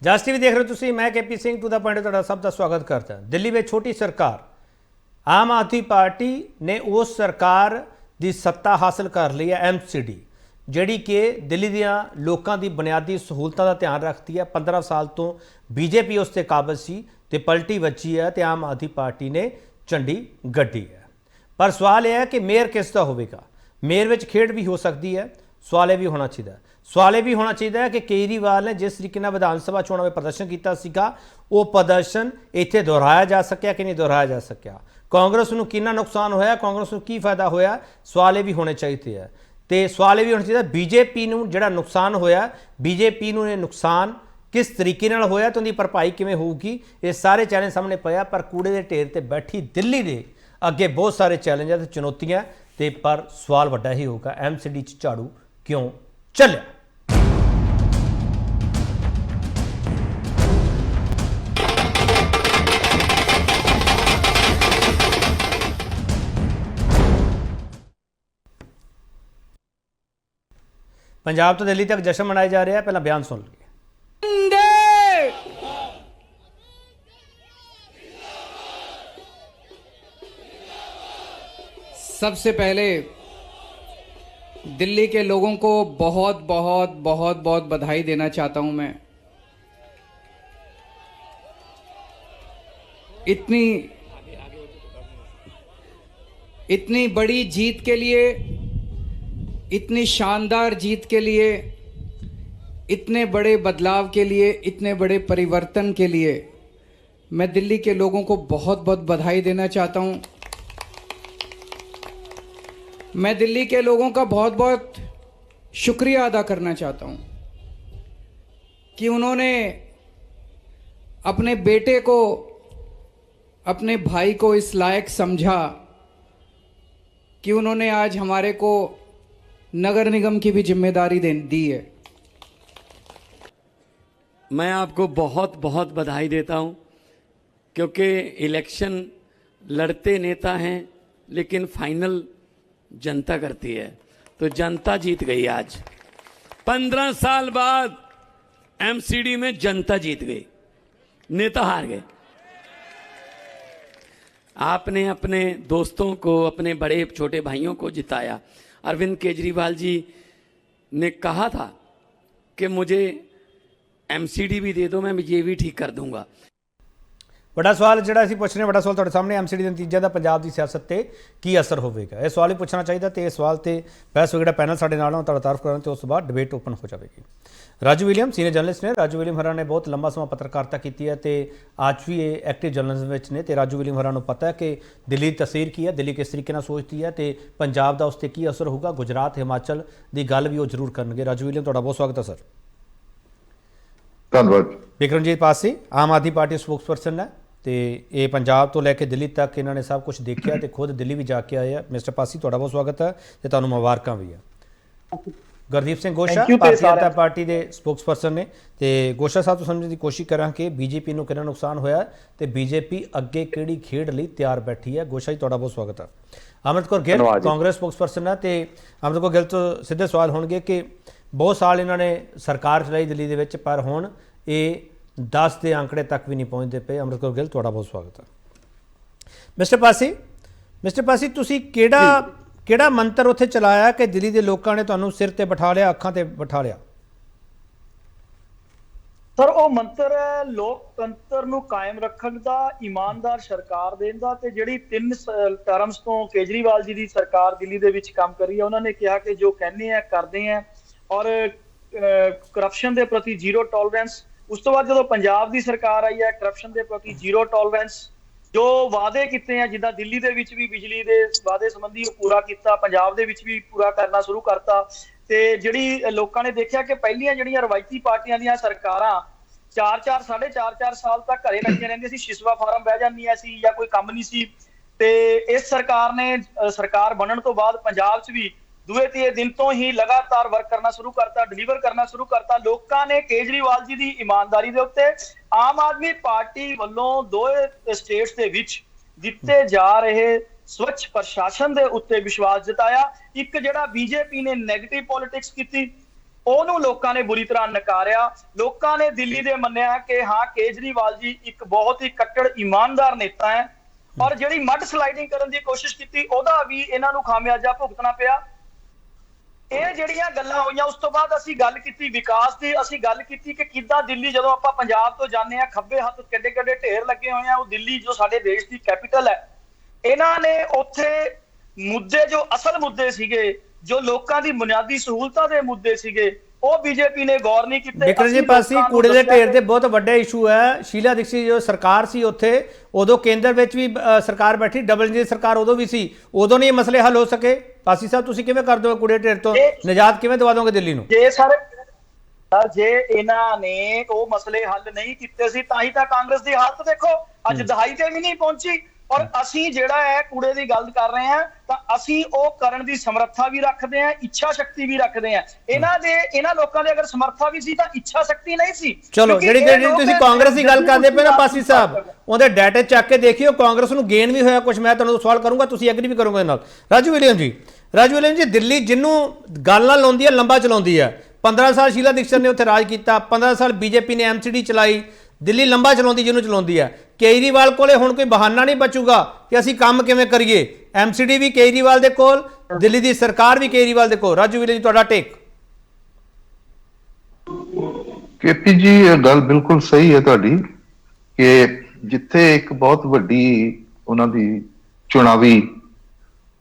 ਜਸ TV ਦੇਖ ਰਹੇ ਹੋ ਤੁਸੀਂ। मैं KP Singh to the point ਤੁਹਾਡਾ ਸਭ ਦਾ ਸਵਾਗਤ ਕਰਦਾ। ਦਿੱਲੀ ਵਿੱਚ ਛੋਟੀ ਸਰਕਾਰ ਆਮ ਆਦਮੀ ਪਾਰਟੀ ਨੇ ਉਸ ਸਰਕਾਰ ਦੀ ਸੱਤਾ ਹਾਸਲ ਕਰ ਲਈ ਹੈ MCD, ਜਿਹੜੀ ਕਿ ਦਿੱਲੀ ਦੀਆਂ ਲੋਕਾਂ ਦੀ ਬੁਨਿਆਦੀ ਸਹੂਲਤਾਂ ਦਾ ਧਿਆਨ ਰੱਖਦੀ ਹੈ। 15 ਸਾਲ ਤੋਂ ਬੀਜੇਪੀ ਉਸ ਤੇ ਕਾਬਜ਼ ਸੀ ਤੇ ਪਲਟੀ ਵੱਜੀ ਹੈ ਤੇ ਆਮ ਆਦਮੀ ਪਾਰਟੀ ਨੇ ਝੰਡੀ ਗੱਡੀ ਹੈ। ਪਰ ਸਵਾਲ ਇਹ ਹੈ ਕਿ ਮੇਅਰ ਕਿਸ ਦਾ ਹੋਵੇਗਾ। ਮੇਅਰ ਵਿੱਚ ਖੇਡ ਵੀ ਹੋ ਸਕਦੀ ਹੈ। ਸਵਾਲ ਇਹ ਵੀ ਹੋਣਾ ਚਾਹੀਦਾ है कि केजरीवाल ने जिस तरीके ਨਾਲ विधान सभा चोणों में प्रदर्शन किया सीगा, वो प्रदर्शन इत्थे दोहराया जा सकिया कि नहीं दोहराया जा सकिया। कांग्रेस नूं कितना नुकसान होया, कांग्रेस नूं की फायदा होया, सवाल ये भी होने चाहिए है। तो सवाल ये भी होना चाहिए बीजेपी नूं जिहड़ा नुकसान होया, बीजेपी नूं ये नुकसान किस तरीके नाल होया तो उहदी भरपाई किवें होऊगी, ये सारे चैलेंज सामने पिया। पर कूड़े के ढेर ते बैठी दिल्ली दे अगे बहुत सारे चैलेंज ते चुनौतियां ते पर सवाल वड्डा ही होगा, MCD च झाड़ू क्यों चलिया। पंजाब तो दिल्ली तक जश्न मनाया जा रहा है। पहला बयान सुन लीजिए। सबसे पहले दिल्ली के लोगों को बहुत बहुत बहुत बहुत बधाई देना चाहता हूं मैं। इतनी बड़ी जीत के लिए, इतनी शानदार जीत के लिए, इतने बड़े बदलाव के लिए, इतने बड़े परिवर्तन के लिए मैं दिल्ली के लोगों को बहुत बहुत बधाई देना चाहता हूं। मैं दिल्ली के लोगों का बहुत बहुत शुक्रिया अदा करना चाहता हूं कि उन्होंने अपने बेटे को, अपने भाई को इस लायक समझा कि उन्होंने आज हमारे को नगर निगम की भी जिम्मेदारी दी है। मैं आपको बहुत बहुत बधाई देता हूं, क्योंकि इलेक्शन लड़ते नेता हैं लेकिन फाइनल जनता करती है। तो जनता जीत गई। आज 15 साल बाद MCD में जनता जीत गई, नेता हार गए। आपने अपने दोस्तों को, अपने बड़े छोटे भाइयों को जिताया। अरविंद केजरीवाल जी ने कहा था कि मुझे MCD भी दे दो, मैं ये भी ठीक कर दूंगा। बड़ा सवाल जो असीं पुछ रहे हैं, बड़ा सवाल तुहाडे सामने MCD के नतीजे का पंजाब की सियासत पर की असर होगा, यह सवाल भी पूछना चाहिए। तो इस सवाल पर बहस वगैरह पैनल साडे नाल है, तुहाडा तारफ करन ते उस बाद डिबेट ओपन हो जाएगी। राजू विलियम सीनियर जर्नलिस्ट ने। राजू विलियम हरा ने बहुत लंबा समय पत्रकारिता की है तो आज भी ये एक्टिव जर्नलिज्म ने। तो राजू विलियम हरा को पता है कि दिल्ली की तस्वीर की है, दिल्ली किस तरीके से सोचती है, तो पंजाब का उस पर की असर होगा, गुजरात हिमाचल की गल भी वो जरूर करेंगे। राजू विलियम तुहाडा बहुत स्वागत है सर। धन्यवाद। बिक्रमजीत पासी आम आदमी पार्टी स्पोक्स परसन है, तो ये पंजाब तो लैके दिल्ली तक इन्होंने सब कुछ देखा, तो खुद दिल्ली भी जाके आए हैं। मिस्टर पासी तुहाडा बहुत स्वागत है, तो तुहानूं मुबारकां भी है। गुरदीप सिंह गोशा भारतीय जनता पार्टी के स्पोक्स परसन ने। तो गोशा साहब तो समझने की कोशिश करा कि बीजेपी को कितना नुकसान होया, तो बीजेपी अगे किहड़ी खेड लई तैयार बैठी है। गोशा जी तुहाडा बहुत स्वागत है। अमृत कौर गिल कांग्रेस स्पोक्स परसन है, तो अमृत कौर गिल तो सीधे सवाल होणगे कि बहुत साल इन्होंने सरकार चलाई दिल्ली दे विच, पर हुण ये 10 के आंकड़े तक भी नहीं पहुँचते पे। अमृत कौर गिल तुहाडा बहुत स्वागत है। मिस्टर पासी तुसीं किहड़ा मंत्र उत्थे चलाया कि दिल्ली के लोगों ने तुहानूं सिर ते बिठा लिया, अखां ते बिठा लिया? सर वो मंत्र है लोकतंत्र नूं कायम रखण दा, ईमानदार सरकार देण दा। ते जिहड़ी 3 टर्म्स तो केजरीवाल जी की सरकार दिल्ली दे विच काम करी है, उन्होंने कहा कि जो कहने हैं करते हैं और करप्शन के प्रति जीरो टॉलरेंस। उस तो बाद जो पंजाब की सरकार आई है, करप्शन के प्रति जीरो टॉलरेंस। जो वादे किए हैं, जिदा दिल्ली दे विच भी बिजली के वादे संबंधी पूरा किया, पंजाब दे विच भी पूरा करना शुरू करता। ते जिहड़ी लोकां ने देखा कि पहलियां जिहड़ियां रवायती पार्टियां दीयां सरकारां 4-4 साढ़े 4 साल तक घरे लगियां रहिंदियां सी, शिशवा फार्म बह जांदियां सी या कोई काम नहीं सी। ते इस सरकार ने सरकार बनने तो बाद पंजाब च भी दूए तीए दिन तो ही लगातार वर्क करना शुरू करता, डिलीवर करना शुरू करता। लोगों ने केजरीवाल जी की ईमानदारी के उत्ते आम आदमी पार्टी वालों 2 स्टेट्स के विच दिते जा रहे स्वच्छ प्रशासन के उत्ते विश्वास जताया। एक जिहड़ा बीजेपी ने नैगेटिव पॉलिटिक्स की ਉਹਨੂੰ ਲੋਕਾਂ ਨੇ ਬੁਰੀ ਤਰ੍ਹਾਂ ਨਕਾਰਿਆ। ਲੋਕਾਂ ਨੇ ਦਿੱਲੀ ਦੇ ਮੰਨਿਆ ਕਿ ਹਾਂ ਕੇਜਰੀਵਾਲ ਜੀ ਇੱਕ ਬਹੁਤ ਹੀ ਕੱਟੜ ਇਮਾਨਦਾਰ ਨੇਤਾ ਹੈ, ਔਰ ਜਿਹੜੀ ਮੱਡ ਸਲਾਈਡਿੰਗ ਕਰਨ ਦੀ ਕੋਸ਼ਿਸ਼ ਕੀਤੀ ਉਹਦਾ ਵੀ ਇਹਨਾਂ ਨੂੰ ਖਾਮਿਆਜਾ ਭੁਗਤਣਾ ਪਿਆ। ਇਹ ਜਿਹੜੀਆਂ ਗੱਲਾਂ ਹੋਈਆਂ, ਉਸ ਤੋਂ ਬਾਅਦ ਅਸੀਂ ਗੱਲ ਕੀਤੀ ਵਿਕਾਸ ਦੀ। ਅਸੀਂ ਗੱਲ ਕੀਤੀ ਕਿ ਕਿੱਦਾਂ ਦਿੱਲੀ, ਜਦੋਂ ਆਪਾਂ ਪੰਜਾਬ ਤੋਂ ਜਾਂਦੇ ਆ, ਖੱਬੇ ਹੱਥ ਕਿੱਡੇ ਕਿੱਡੇ ਢੇਰ ਲੱਗੇ ਹੋਏ ਆ। ਉਹ ਦਿੱਲੀ ਜੋ ਸਾਡੇ ਦੇਸ਼ ਦੀ ਕੈਪੀਟਲ ਹੈ, ਇਹਨਾਂ ਨੇ ਉੱਥੇ ਮੁੱਦੇ, ਜੋ ਅਸਲ ਮੁੱਦੇ ਸੀਗੇ, ਜੋ ਲੋਕਾਂ ਦੀ ਬੁਨਿਆਦੀ ਸਹੂਲਤਾਂ ਦੇ ਮੁੱਦੇ ਸੀਗੇ, ਉਹ ਬੀਜੇਪੀ ਨੇ ਗੌਰ ਨਹੀਂ ਕੀਤੇ। ਵਿਕਰਮ ਜੀ ਪਾਸੀ ਕੂੜੇ ਦੇ ਢੇਰ ਦੇ ਬਹੁਤ ਵੱਡਾ ਇਸ਼ੂ ਹੈ। ਸ਼ੀਲਾ ਦੀਕਸ਼ਿਤ ਜੋ ਸਰਕਾਰ ਸੀ ਉੱਥੇ, ਉਦੋਂ ਕੇਂਦਰ ਵਿੱਚ ਵੀ ਸਰਕਾਰ ਬੈਠੀ, ਡਬਲ ਇੰਜਨ ਸਰਕਾਰ ਉਦੋਂ ਵੀ ਸੀ, ਉਦੋਂ ਨਹੀਂ ਇਹ ਮਸਲੇ ਹੱਲ ਹੋ ਸਕੇ। ਪਾਸੀ ਸਾਹਿਬ ਤੁਸੀਂ ਕਿਵੇਂ ਕਰ ਦੋਗੇ ਕੂੜੇ ਢੇਰ ਤੋਂ ਨਿਜਾਤ ਕਿਵੇਂ ਦਵਾ ਦੋਗੇ ਦਿੱਲੀ ਨੂੰ? ਜੇ ਸਰ ਜੇ ਇਹਨਾਂ ਨੇ ਉਹ ਮਸਲੇ ਹੱਲ ਨਹੀਂ ਕੀਤੇ ਸੀ, ਤਾਂ ਹੀ ਤਾਂ ਕਾਂਗਰਸ ਦੀ ਹਾਲਤ ਦੇਖੋ, ਅੱਜ ਦਹਾਈ ਤੇ ਵੀ ਨਹੀਂ ਪਹੁੰਚੀ। ਔਰ ਅਸੀਂ ਜਿਹੜਾ ਹੈ ਕੂੜੇ ਦੀ ਗੱਲ ਕਰ ਰਹੇ ਹਾਂ, ਤਾਂ ਅਸੀਂ ਉਹ ਕਰਨ ਦੀ ਸਮਰੱਥਾ ਵੀ ਰੱਖਦੇ ਹਾਂ, ਇੱਛਾ ਸ਼ਕਤੀ ਵੀ ਰੱਖਦੇ ਹਾਂ। ਇਹਨਾਂ ਲੋਕਾਂ ਦੇ ਅਗਰ ਸਮਰੱਥਾ ਵੀ ਸੀ ਤਾਂ ਇੱਛਾ ਸ਼ਕਤੀ ਨਹੀਂ ਸੀ। ਚਲੋ ਜਿਹੜੀ ਤੁਸੀਂ ਕਾਂਗਰਸ ਦੀ ਗੱਲ ਕਰਦੇ ਪਏ ਨਾ ਪਾਸੀ ਸਾਹਿਬ, ਉਹਦੇ ਡਾਟੇ ਚੱਕ ਕੇ ਦੇਖਿਓ, ਕਾਂਗਰਸ ਨੂੰ ਗੇਨ ਵੀ ਹੋਇਆ ਕੁਝ। ਮੈਂ ਤੁਹਾਨੂੰ ਸਵਾਲ ਕਰੂੰਗਾ, ਤੁਸੀਂ ਐਗਰੀ ਵੀ ਕਰੋਗੇ ਨਾਲ। ਰਾਜੂ ਵਿਲੀਅਮ ਜੀ, ਦਿੱਲੀ ਜਿਹਨੂੰ ਗੱਲ ਨਾਲ ਲਾਉਂਦੀ ਹੈ ਲੰਬਾ ਚਲਾਉਂਦੀ ਹੈ। 15 ਸਾਲ ਸ਼ੀਲਾ ਦੀਕਸ਼ਤ ਨੇ ਉੱਥੇ ਰਾਜ ਕੀਤਾ, 15 ਸਾਲ ਬੀਜੇਪੀ ਨੇ ਐਮਸੀਡੀ ਚਲਾਈ, ਦਿੱਲੀ ਲੰਬਾ ਚਲਾਉਂਦੀ ਜਿਹਨੂੰ ਚਲਾਉਂਦੀ ਹੈ। ਕੇਜਰੀਵਾਲ ਕੋਲੇ ਹੁਣ ਕੋਈ ਬਹਾਨਾ ਨਹੀਂ ਬਚੂਗਾ ਕਿ ਅਸੀਂ ਕੰਮ ਕਿਵੇਂ ਕਰੀਏ। ਐਮਸੀਡੀ ਵੀ ਕੇਜਰੀਵਾਲ ਦੇ ਕੋਲ, ਦਿੱਲੀ ਦੀ ਸਰਕਾਰ ਵੀ ਕੇਜਰੀਵਾਲ ਦੇ ਕੋਲ। ਰਾਜੂ ਵਿਲੀਅਮ ਜੀ, ਤੁਹਾਡਾ ਟੇਕ। केपी जी ये गल बिल्कुल सही है ਤੁਹਾਡੀ ਕਿ ਜਿੱਥੇ ਇੱਕ ਬਹੁਤ ਵੱਡੀ ਉਹਨਾਂ ਦੀ ਚੁਣਾਵੀ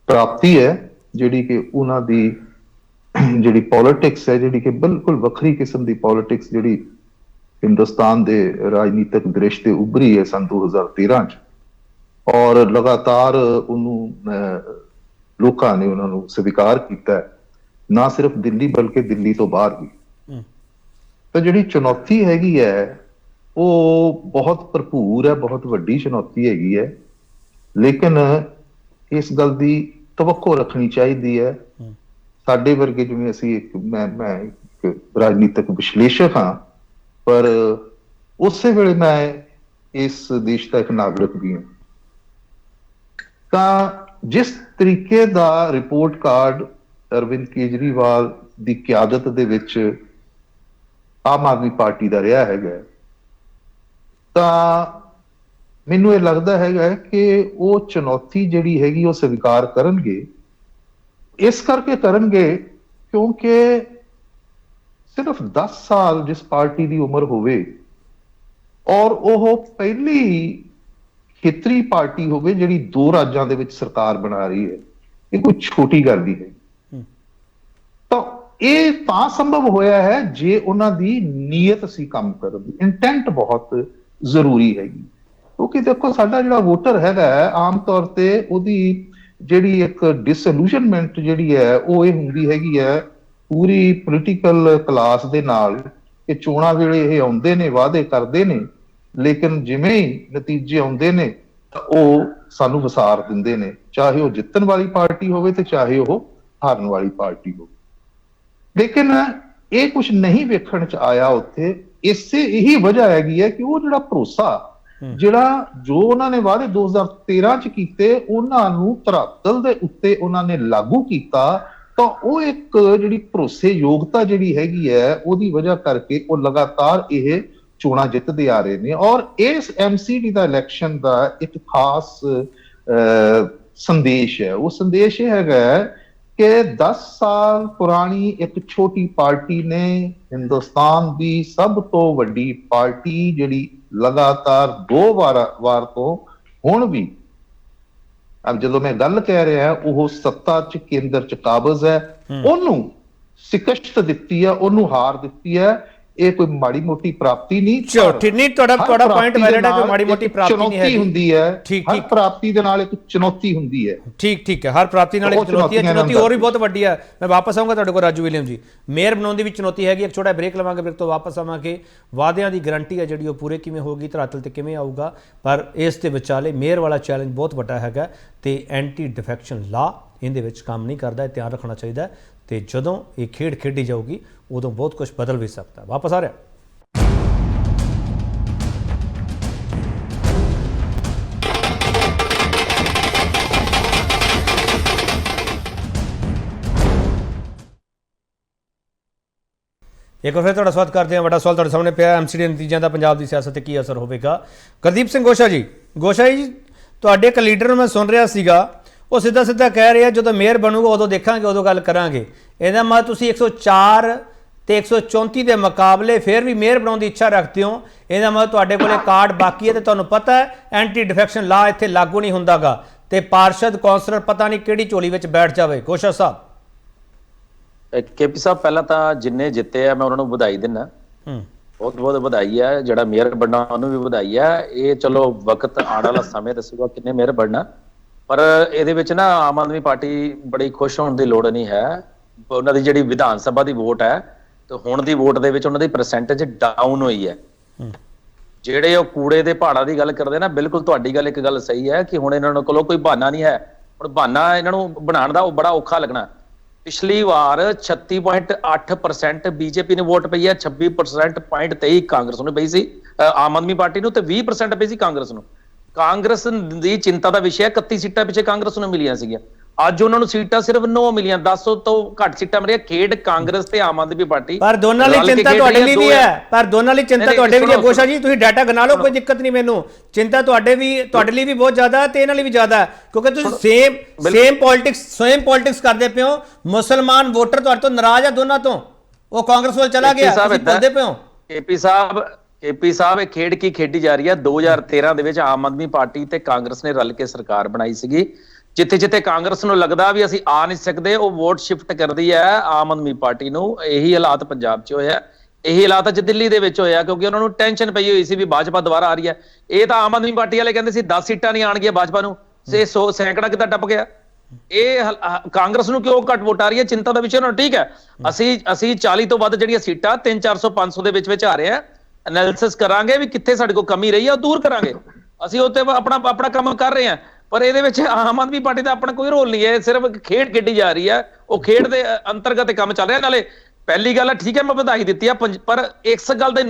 ਪ੍ਰਾਪਤੀ ਹੈ, ਜਿਹੜੀ ਕਿ ਉਹਨਾਂ ਦੀ ਜਿਹੜੀ ਪੋਲਿਟਿਕਸ ਹੈ, ਜਿਹੜੀ ਕਿ ਬਿਲਕੁਲ ਵੱਖਰੀ ਕਿਸਮ ਦੀ ਪੋਲਿਟਿਕਸ ਜਿਹੜੀ ਹਿੰਦੁਸਤਾਨ ਦੇ ਰਾਜਨੀਤਿਕ ਦ੍ਰਿਸ਼ ਤੇ ਉੱਭਰੀ ਹੈ ਸਨ 2013 ਚ, ਔਰ ਲਗਾਤਾਰ ਉਹਨੂੰ ਲੋਕਾਂ ਨੇ ਉਹਨਾਂ ਨੂੰ ਸਵੀਕਾਰ ਕੀਤਾ, ਨਾ ਸਿਰਫ ਦਿੱਲੀ ਬਲਕਿ ਦਿੱਲੀ ਤੋਂ ਬਾਹਰ ਵੀ। ਤਾਂ ਜਿਹੜੀ ਚੁਣੌਤੀ ਹੈਗੀ ਹੈ ਉਹ ਬਹੁਤ ਭਰਪੂਰ ਹੈ, ਬਹੁਤ ਵੱਡੀ ਚੁਣੌਤੀ ਹੈਗੀ ਹੈ, ਲੇਕਿਨ ਇਸ ਗੱਲ ਦੀ ਤਵੱਕੋ ਰੱਖਣੀ ਚਾਹੀਦੀ ਹੈ। ਸਾਡੇ ਵਰਗੇ, ਜਿਵੇਂ ਅਸੀਂ ਮੈਂ ਇੱਕ ਰਾਜਨੀਤਿਕ ਵਿਸ਼ਲੇਸ਼ਕ ਹਾਂ, ਪਰ ਉਸੇ ਵੇਲੇ ਮੈਂ ਇਸ ਦੇਸ਼ ਦਾ ਇੱਕ ਨਾਗਰਿਕ ਵੀ ਹਾਂ। ਤਾਂ ਜਿਸ ਤਰੀਕੇ ਦਾ ਰਿਪੋਰਟ ਕਾਰਡ ਅਰਵਿੰਦ ਕੇਜਰੀਵਾਲ ਦੀ ਕਿਆਦਤ ਦੇ ਵਿੱਚ ਆਮ ਆਦਮੀ ਪਾਰਟੀ ਦਾ ਰਿਹਾ ਹੈਗਾ, ਤਾਂ ਮੈਨੂੰ ਇਹ ਲੱਗਦਾ ਹੈਗਾ ਕਿ ਉਹ ਚੁਣੌਤੀ ਜਿਹੜੀ ਹੈਗੀ ਉਹ ਸਵੀਕਾਰ ਕਰਨਗੇ। ਇਸ ਕਰਕੇ ਕਰਨਗੇ ਕਿਉਂਕਿ ਸਿਰਫ 10 ਸਾਲ ਜਿਸ ਪਾਰਟੀ ਦੀ ਉਮਰ ਹੋਵੇ ਔਰ ਉਹ ਪਹਿਲੀ ਖੇਤਰੀ ਪਾਰਟੀ ਹੋਵੇ ਜਿਹੜੀ 2 ਰਾਜਾਂ ਦੇ ਵਿੱਚ ਸਰਕਾਰ ਬਣਾ ਰਹੀ ਹੈ, ਇਹ ਕੋਈ ਛੋਟੀ ਗੱਲ ਨਹੀਂ ਹੈ। ਤਾਂ ਇਹ ਤਾਂ ਸੰਭਵ ਹੋਇਆ ਹੈ ਜੇ ਉਹਨਾਂ ਦੀ ਨੀਅਤ ਸੀ ਕੰਮ ਕਰਨ ਦੀ, ਇੰਟੈਂਟ ਬਹੁਤ ਜ਼ਰੂਰੀ ਹੈਗੀ। ਕਿਉਂਕਿ ਦੇਖੋ ਸਾਡਾ ਜਿਹੜਾ ਵੋਟਰ ਹੈਗਾ ਆਮ ਤੌਰ ਤੇ ਉਹਦੀ ਜਿਹੜੀ ਇੱਕ ਡਿਸਇਲੂਸ਼ਨਮੈਂਟ ਜਿਹੜੀ ਹੈ ਉਹ ਇਹ ਹੁੰਦੀ ਹੈਗੀ ਹੈ ਪੂਰੀ ਪੋਲੀਟੀਕਲ ਕਲਾਸ ਦੇ ਨਾਲ ਕਿ ਚੋਣਾਂ ਵੇਲੇ ਇਹ ਆਉਂਦੇ ਨੇ, ਵਾਅਦੇ ਕਰਦੇ ਨੇ, ਲੇਕਿਨ ਜਿਵੇਂ ਹੀ ਨਤੀਜੇ ਆਉਂਦੇ ਨੇ ਤਾਂ ਉਹ ਸਾਨੂੰ ਵਿਸਾਰ ਦਿੰਦੇ ਨੇ, ਚਾਹੇ ਉਹ ਜਿੱਤਣ ਵਾਲੀ ਪਾਰਟੀ ਹੋਵੇ ਤੇ ਚਾਹੇ ਉਹ ਹਾਰਨ ਵਾਲੀ ਪਾਰਟੀ ਹੋਵੇ। ਲੇਕਿਨ ਇਹ ਕੁਝ ਨਹੀਂ ਵੇਖਣ ਚ ਆਇਆ ਉੱਥੇ। ਇਸੇ ਇਹੀ ਵਜ੍ਹਾ ਹੈਗੀ ਹੈ ਕਿ ਉਹ ਜਿਹੜਾ ਭਰੋਸਾ ਜੋ ਉਹਨਾਂ ਨੇ ਵਾਅਦੇ 2013 ਚ ਕੀਤੇ, ਉਹਨਾਂ ਨੂੰ ਧਰਾਤਲ ਦੇ ਉੱਤੇ ਉਹਨਾਂ ਨੇ ਲਾਗੂ ਕੀਤਾ, ਤਾਂ ਉਹ ਇੱਕ ਜਿਹੜੀ ਭਰੋਸੇਯੋਗਤਾ ਜਿਹੜੀ ਹੈਗੀ ਹੈ ਉਹਦੀ ਵਜ੍ਹਾ ਕਰਕੇ ਉਹ ਲਗਾਤਾਰ ਇਹ ਚੋਣਾਂ ਜਿੱਤਦੇ ਆ ਰਹੇ ਨੇ। ਔਰ ਇਸ ਐਮਸੀਡੀ ਦਾ ਇਲੈਕਸ਼ਨ ਦਾ ਇੱਕ ਖਾਸ ਸੰਦੇਸ਼ ਹੈ। ਉਹ ਸੰਦੇਸ਼ ਇਹ ਹੈਗਾ ਕਿ 10 ਸਾਲ ਪੁਰਾਣੀ ਇੱਕ ਛੋਟੀ ਪਾਰਟੀ ਨੇ ਹਿੰਦੁਸਤਾਨ ਦੀ ਸਭ ਤੋਂ ਵੱਡੀ ਪਾਰਟੀ ਜਿਹੜੀ ਲਗਾਤਾਰ 2 ਵਾਰ ਤੋਂ ਹੁਣ ਵੀ, ਜਦੋਂ ਮੈਂ ਗੱਲ ਕਹਿ ਰਿਹਾ ਉਹ ਸੱਤਾ ਚ ਕੇਂਦਰ ਚ ਕਾਬਜ਼ ਹੈ, ਉਹਨੂੰ ਸ਼ਿਕਸਤ ਦਿੱਤੀ ਹੈ, ਉਹਨੂੰ ਹਾਰ ਦਿੱਤੀ ਹੈ। ਇਹ ਕੋਈ ਮਾੜੀ ਮੋਟੀ ਪ੍ਰਾਪਤੀ ਨਹੀਂ। ਨਹੀਂ, ਤੁਹਾਡਾ ਪੁਆਇੰਟ ਵੈਲਿਡ ਹੈ ਕਿ ਮਾੜੀ ਮੋਟੀ ਪ੍ਰਾਪਤੀ ਨਹੀਂ ਹੈ, ਹੁੰਦੀ ਹੈ। ਹਰ ਪ੍ਰਾਪਤੀ ਦੇ ਨਾਲ ਇੱਕ ਚੁਣੌਤੀ ਹੁੰਦੀ ਹੈ। ਠੀਕ ਹੈ, ਹਰ ਪ੍ਰਾਪਤੀ ਨਾਲ ਇੱਕ ਚੁਣੌਤੀ ਹੈ। ਚੁਣੌਤੀ ਹੋਰ ਵੀ ਬਹੁਤ ਵੱਡੀ ਹੈ। ਮੈਂ ਵਾਪਸ ਆਊਂਗਾ ਤੁਹਾਡੇ ਕੋਲ ਰਾਜੂ ਵਿਲੀਅਮ ਜੀ। ਮੇਅਰ ਬਣਾਉਣ ਦੀ ਵੀ ਚੁਣੌਤੀ ਹੈਗੀ। ਇੱਕ ਛੋਟਾ ਬ੍ਰੇਕ ਲਵਾਂਗੇ, ਫਿਰ ਤੋਂ ਵਾਪਸ ਆਵਾਂਗੇ। ਵਾਅਦਿਆਂ ਦੀ ਗਰੰਟੀ ਹੈ ਜਿਹੜੀ ਉਹ ਪੂਰੇ ਕਿਵੇਂ ਹੋਊਗੀ, ਧਰਾਤਲ ਤੇ ਕਿਵੇਂ ਆਊਗਾ, ਪਰ ਇਸ ਦੇ ਵਿਚਾਲੇ ਮੇਅਰ ਵਾਲਾ ਚੈਲੰਜ ਬਹੁਤ ਵੱਡਾ ਹੈਗਾ ਤੇ ਐਂਟੀ ਡਿਫੈਕਸ਼ਨ ਲਾ ਇਹਦੇ ਵਿੱਚ ਕੰਮ ਨਹੀਂ ਕਰਦਾ। ਇਹ ਧਿਆਨ ਰੱਖਣਾ ਚਾਹੀਦਾ ਤੇ ਜਦੋਂ ਇਹ ਖੇਡ ਖੇਡੀ ਜਾਊਗੀ ਉਦੋਂ ਬਹੁਤ ਕੁਝ ਬਦਲ ਵੀ ਸਕਦਾ। ਵਾਪਸ ਆ ਰਿਹਾ। ਇੱਕ ਵਾਰ ਫਿਰ ਤੁਹਾਡਾ ਸਵਾਗਤ ਕਰਦੇ ਹਾਂ। ਵੱਡਾ ਸਵਾਲ ਤੁਹਾਡੇ ਸਾਹਮਣੇ ਪਿਆ, ਐਮਸੀਡੀ ਨਤੀਜਿਆਂ ਦਾ ਪੰਜਾਬ ਦੀ ਸਿਆਸਤ ਤੇ ਕੀ ਅਸਰ ਹੋਵੇਗਾ। ਗੁਰਦੀਪ ਸਿੰਘ ਗੋਸ਼ਾ ਜੀ, ਤੁਹਾਡੇ ਇੱਕ ਲੀਡਰ ਨੂੰ ਮੈਂ ਸੁਣ ਰਿਹਾ ਸੀਗਾ, ਉਹ ਸਿੱਧਾ ਸਿੱਧਾ ਕਹਿ ਰਿਹਾ ਜਦੋਂ ਮੇਅਰ ਬਣੂਗਾ ਉਦੋਂ ਦੇਖਾਂਗੇ, ਉਦੋਂ ਗੱਲ ਕਰਾਂਗੇ। ਇਹਦਾ ਮਤਲਬ ਤੁਸੀਂ 104 ਤੇ 134 ਦੇ ਮੁਕਾਬਲੇ ਫਿਰ ਵੀ ਮੇਅਰ ਬਣਾਉਣ ਦੀ ਇੱਛਾ ਰੱਖਦੇ ਹੋ। ਇਹਦਾ ਮਤਲਬ ਤੁਹਾਡੇ ਕੋਲੇ ਕਾਰਡ ਬਾਕੀ ਹੈ ਤੇ ਤੁਹਾਨੂੰ ਪਤਾ ਹੈ ਐਂਟੀ ਡਿਫੈਕਸ਼ਨ ਲਾ ਇੱਥੇ ਲਾਗੂ ਨਹੀਂ ਹੁੰਦਾਗਾ ਤੇ ਪਾਰਸ਼ਦ ਕੌਂਸਲਰ ਪਤਾ ਨਹੀਂ ਕਿਹੜੀ ਝੋਲੀ ਵਿੱਚ ਬੈਠ ਜਾਵੇ। ਗੋਸ਼ਾ ਸਾਹਿਬ, ਕੇਪੀ ਸਾਹਿਬ, ਪਹਿਲਾਂ ਤਾਂ ਜਿੰਨੇ ਜਿੱਤੇ ਆ ਮੈਂ ਉਹਨਾਂ ਨੂੰ ਵਧਾਈ ਦਿੰਦਾ, ਬਹੁਤ ਬਹੁਤ ਵਧਾਈ ਹੈ। ਜਿਹੜਾ ਮੇਅਰ ਬਣਨਾ ਉਹਨੂੰ ਵੀ ਵਧਾਈ ਹੈ। ਇਹ ਚਲੋ ਵਕਤ ਆਉਣ ਵਾਲਾ ਸਮੇਂ ਦੱਸੂਗਾ ਕਿੰਨੇ ਮੇਅਰ ਬਣਨਾ, ਪਰ ਇਹਦੇ ਵਿੱਚ ਨਾ ਆਮ ਆਦਮੀ ਪਾਰਟੀ ਬੜੀ ਖੁਸ਼ ਹੋਣ ਦੀ ਲੋੜ ਨਹੀਂ ਹੈ। ਉਹਨਾਂ ਦੀ ਜਿਹੜੀ ਵਿਧਾਨ ਸਭਾ ਦੀ ਵੋਟ ਹੈ ਤੇ ਹੁਣ ਦੀ ਵੋਟ ਦੇ ਵਿੱਚ ਉਹਨਾਂ ਦੀ ਪਰਸੈਂਟੇਜ ਡਾਊਨ ਹੋਈ ਹੈ। ਜਿਹੜੇ ਉਹ ਕੂੜੇ ਦੇ ਪਹਾੜਾਂ ਦੀ ਗੱਲ ਕਰਦੇ ਨਾ, ਬਿਲਕੁਲ ਤੁਹਾਡੀ ਗੱਲ ਇੱਕ ਗੱਲ ਸਹੀ ਹੈ ਕਿ ਹੁਣ ਇਹਨਾਂ ਕੋਲੋਂ ਕੋਈ ਬਹਾਨਾ ਨਹੀਂ ਹੈ। ਹੁਣ ਬਹਾਨਾ ਇਹਨਾਂ ਨੂੰ ਬਣਾਉਣ ਦਾ ਉਹ ਬੜਾ ਔਖਾ ਲੱਗਣਾ। ਪਿਛਲੀ ਵਾਰ 36.8% ਬੀਜੇਪੀ ਨੇ ਵੋਟ ਪਈ ਹੈ, 26.23 ਕਾਂਗਰਸ ਨੂੰ ਪਈ ਸੀ, ਆਮ ਆਦਮੀ ਪਾਰਟੀ ਨੂੰ, ਤੇ 20% ਪਈ ਸੀ ਕਾਂਗਰਸ ਨੂੰ। ਕਾਂਗਰਸ ਦੀ ਚਿੰਤਾ ਦਾ ਵਿਸ਼ਾ 31 ਸੀਟਾਂ ਪਿੱਛੇ ਕਾਂਗਰਸ ਨੂੰ ਮਿਲੀਆਂ ਸੀਗੀਆਂ, ਅੱਜ ਉਹਨਾਂ ਨੂੰ ਸੀਟਾਂ ਸਿਰਫ 9 ਮਿਲੀਆਂ, 10 ਤੋਂ ਘੱਟ ਸੀਟਾਂ ਮਿਲੀਆਂ। ਖੇਡ ਕਾਂਗਰਸ ਤੇ ਆਮ ਆਦਮੀ ਪਾਰਟੀ ਪਰ ਦੋਨਾਂ ਲਈ ਚਿੰਤਾ ਤੁਹਾਡੇ ਲਈ ਵੀ ਹੈ, ਪਰ ਦੋਨਾਂ ਲਈ ਚਿੰਤਾ ਤੁਹਾਡੇ ਵੀ ਹੈ। ਗੋਸ਼ਾ ਜੀ, ਤੁਸੀਂ ਡਾਟਾ ਗਣਾ ਲਓ, ਕੋਈ ਦਿੱਕਤ ਨਹੀਂ ਮੈਨੂੰ। ਚਿੰਤਾ ਤੁਹਾਡੇ ਲਈ ਵੀ ਬਹੁਤ ਜ਼ਿਆਦਾ ਤੇ ਇਹਨਾਂ ਲਈ ਵੀ ਜ਼ਿਆਦਾ, ਕਿਉਂਕਿ ਤੁਸੀਂ ਸੇਮ ਪੋਲਿਟਿਕਸ ਕਰਦੇ ਪਏ ਹੋ। ਮੁਸਲਮਾਨ ਵੋਟਰ ਤੁਹਾਡੇ ਤੋਂ ਨਾਰਾਜ਼ ਆ, ਦੋਨਾਂ ਤੋਂ। ਉਹ ਕਾਂਗਰਸ ਵੱਲ ਚਲਾ ਗਿਆ, ਤੁਸੀਂ ਭੁੱਲਦੇ ਪਏ ਹੋ। ਕੇਪੀ ਸਾਹਿਬ, ਇਹ ਖੇਡ ਕੀ ਖੇਡੀ ਜਾ ਰਹੀ ਹੈ। 2013 ਦੇ ਵਿੱਚ ਆਮ ਆਦਮੀ ਪਾਰਟੀ ਤੇ ਕਾਂਗਰਸ ਨੇ ਰਲ ਕੇ ਸਰਕਾਰ ਬਣਾਈ ਸੀਗੀ। ਜਿੱਥੇ ਕਾਂਗਰਸ ਨੂੰ ਲੱਗਦਾ ਵੀ ਅਸੀਂ ਆ ਨਹੀਂ ਸਕਦੇ, ਉਹ ਵੋਟ ਸ਼ਿਫਟ ਕਰਦੀ ਹੈ ਆਮ ਆਦਮੀ ਪਾਰਟੀ ਨੂੰ। ਇਹੀ ਹਾਲਾਤ ਪੰਜਾਬ 'ਚ ਹੋਇਆ, ਇਹੀ ਹਾਲਾਤ ਅੱਜ ਦਿੱਲੀ ਦੇ ਵਿੱਚ ਹੋਇਆ, ਕਿਉਂਕਿ ਉਹਨਾਂ ਨੂੰ ਟੈਨਸ਼ਨ ਪਈ ਹੋਈ ਸੀ ਵੀ ਭਾਜਪਾ ਦੁਬਾਰਾ ਆ ਰਹੀ ਹੈ। ਇਹ ਤਾਂ ਆਮ ਆਦਮੀ ਪਾਰਟੀ ਵਾਲੇ ਕਹਿੰਦੇ ਸੀ 10 ਸੀਟਾਂ ਨਹੀਂ ਆਣਗੀਆਂ ਭਾਜਪਾ ਨੂੰ, ਤੇ 100 ਸੈਂਕੜਾ ਕਿੱਦਾਂ ਟੱਪ ਗਿਆ। ਇਹ ਕਾਂਗਰਸ ਨੂੰ ਕਿਉਂ ਘੱਟ ਵੋਟ ਆ ਰਹੀ ਹੈ, ਚਿੰਤਾ ਦਾ ਵਿਸ਼ਾ ਨਾ। ਠੀਕ ਹੈ, ਅਸੀਂ 40 ਤੋਂ ਵੱਧ ਜਿਹੜੀਆਂ ਸੀਟਾਂ 300, 400, 500 ਦੇ ਵਿੱਚ ਆ ਰਹੇ ਆ, ਐਨਾਲਿਸਿਸ ਕਰਾਂਗੇ ਵੀ ਕਿੱਥੇ ਸਾਡੇ ਕੋਲ ਕਮੀ ਰਹੀ ਹੈ, ਉਹ ਦੂਰ ਕਰਾਂਗੇ। ਅਸੀਂ ਉੱਤੇ ਆਪਣਾ ਕੰਮ ਕਰ ਰਹੇ ਹਾਂ, ਪਰ ਇਹਦੇ ਵਿੱਚ ਆਮ ਆਦਮੀ ਪਾਰਟੀ ਦਾ ਆਪਣਾ ਕੋਈ ਰੋਲ ਨਹੀਂ ਹੈ। ਸਿਰਫ ਖੇਡ ਖੇਡੀ ਜਾ ਰਹੀ ਹੈ, ਉਹ ਖੇਡ ਦੇ ਅੰਤਰਗਤ ਕੰਮ ਚੱਲ ਰਿਹਾ। ਨਾਲੇ ਪਹਿਲੀ ਗੱਲ ਹੈ, ਠੀਕ ਹੈ, ਮੈਂ ਵਧਾਈ ਦਿੱਤੀ ਆ, ਪਰ ਇਸ ਗੱਲ ਦੀ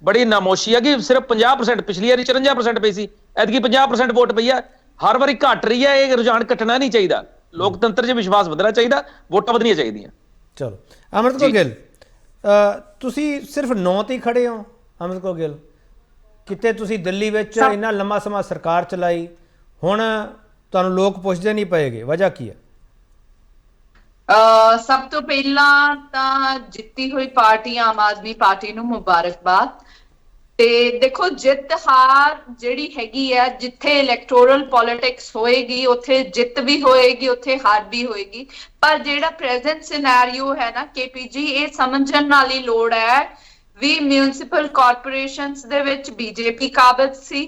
ਬੜੀ ਨਾਮੋਸ਼ੀ ਹੈ ਕਿ ਸਿਰਫ 50%, ਪਿਛਲੀ ਵਾਰੀ 54% ਪਈ ਸੀ, ਐਤਕੀ 50% ਵੋਟ ਪਈ ਹੈ। ਹਰ ਵਾਰੀ ਘਟ ਰਹੀ ਹੈ, ਇਹ ਰੁਝਾਨ ਘਟਣਾ ਨਹੀਂ ਚਾਹੀਦਾ। ਲੋਕਤੰਤਰ 'ਚ ਵਿਸ਼ਵਾਸ ਵਧਣਾ ਚਾਹੀਦਾ, ਵੋਟਾਂ ਵਧਣੀਆਂ ਚਾਹੀਦੀਆਂ। ਚਲੋ, ਅੰਮ੍ਰਿਤ ਕੌਰ ਗਿੱਲ, ਤੁਸੀਂ ਸਿਰਫ 9 ਤੇ ਹੀ ਖੜੇ ਹੋ। ਅੰਮ੍ਰਿਤ ਕੌਰ ਗਿੱਲ, ਕਿਤੇ ਤੁਸੀਂ ਦਿੱਲੀ ਵਿੱਚ ਇੰਨਾ ਲੰਮਾ ਸਮਾਂ ਸਰਕਾਰ ਚਲਾਈ, ਹੁਣ ਤੁਹਾਨੂੰ ਲੋਕ ਪੁੱਛਦੇ ਨਹੀਂ ਪਏਗੇ, ਵਜ੍ਹਾ ਕੀ ਹੈ? ਸਭ ਤੋਂ ਪਹਿਲਾਂ ਤਾਂ ਜਿੱਤੀ ਹੋਈ ਪਾਰਟੀ ਆਮ ਆਦਮੀ ਪਾਰਟੀ ਨੂੰ ਮੁਬਾਰਕਬਾਦ। ਤੇ ਦੇਖੋ, ਜਿੱਤ ਹਾਰ ਜਿਹੜੀ ਹੈਗੀ ਹੈ, ਜਿੱਥੇ ਇਲੈਕਟੋਰਲ ਪੋਲਿਟਿਕਸ ਹੋਏਗੀ ਉੱਥੇ ਜਿੱਤ ਵੀ ਹੋਏਗੀ, ਉੱਥੇ ਹਾਰ ਵੀ ਹੋਏਗੀ। ਪਰ ਜਿਹੜਾ ਪ੍ਰੈਜ਼ੈਂਟ ਸਿਨੈਰੀਓ ਹੈ ਨਾ KPG, ਇਹ ਸਮਝਣ ਵਾਲੀ ਲੋੜ ਹੈ ਵੀ ਮਿਊਨਿਸਪਲ ਕਾਰਪੋਰੇਸ਼ਨਸ ਦੇ ਵਿੱਚ BJP ਕਾਬਜ਼ ਸੀ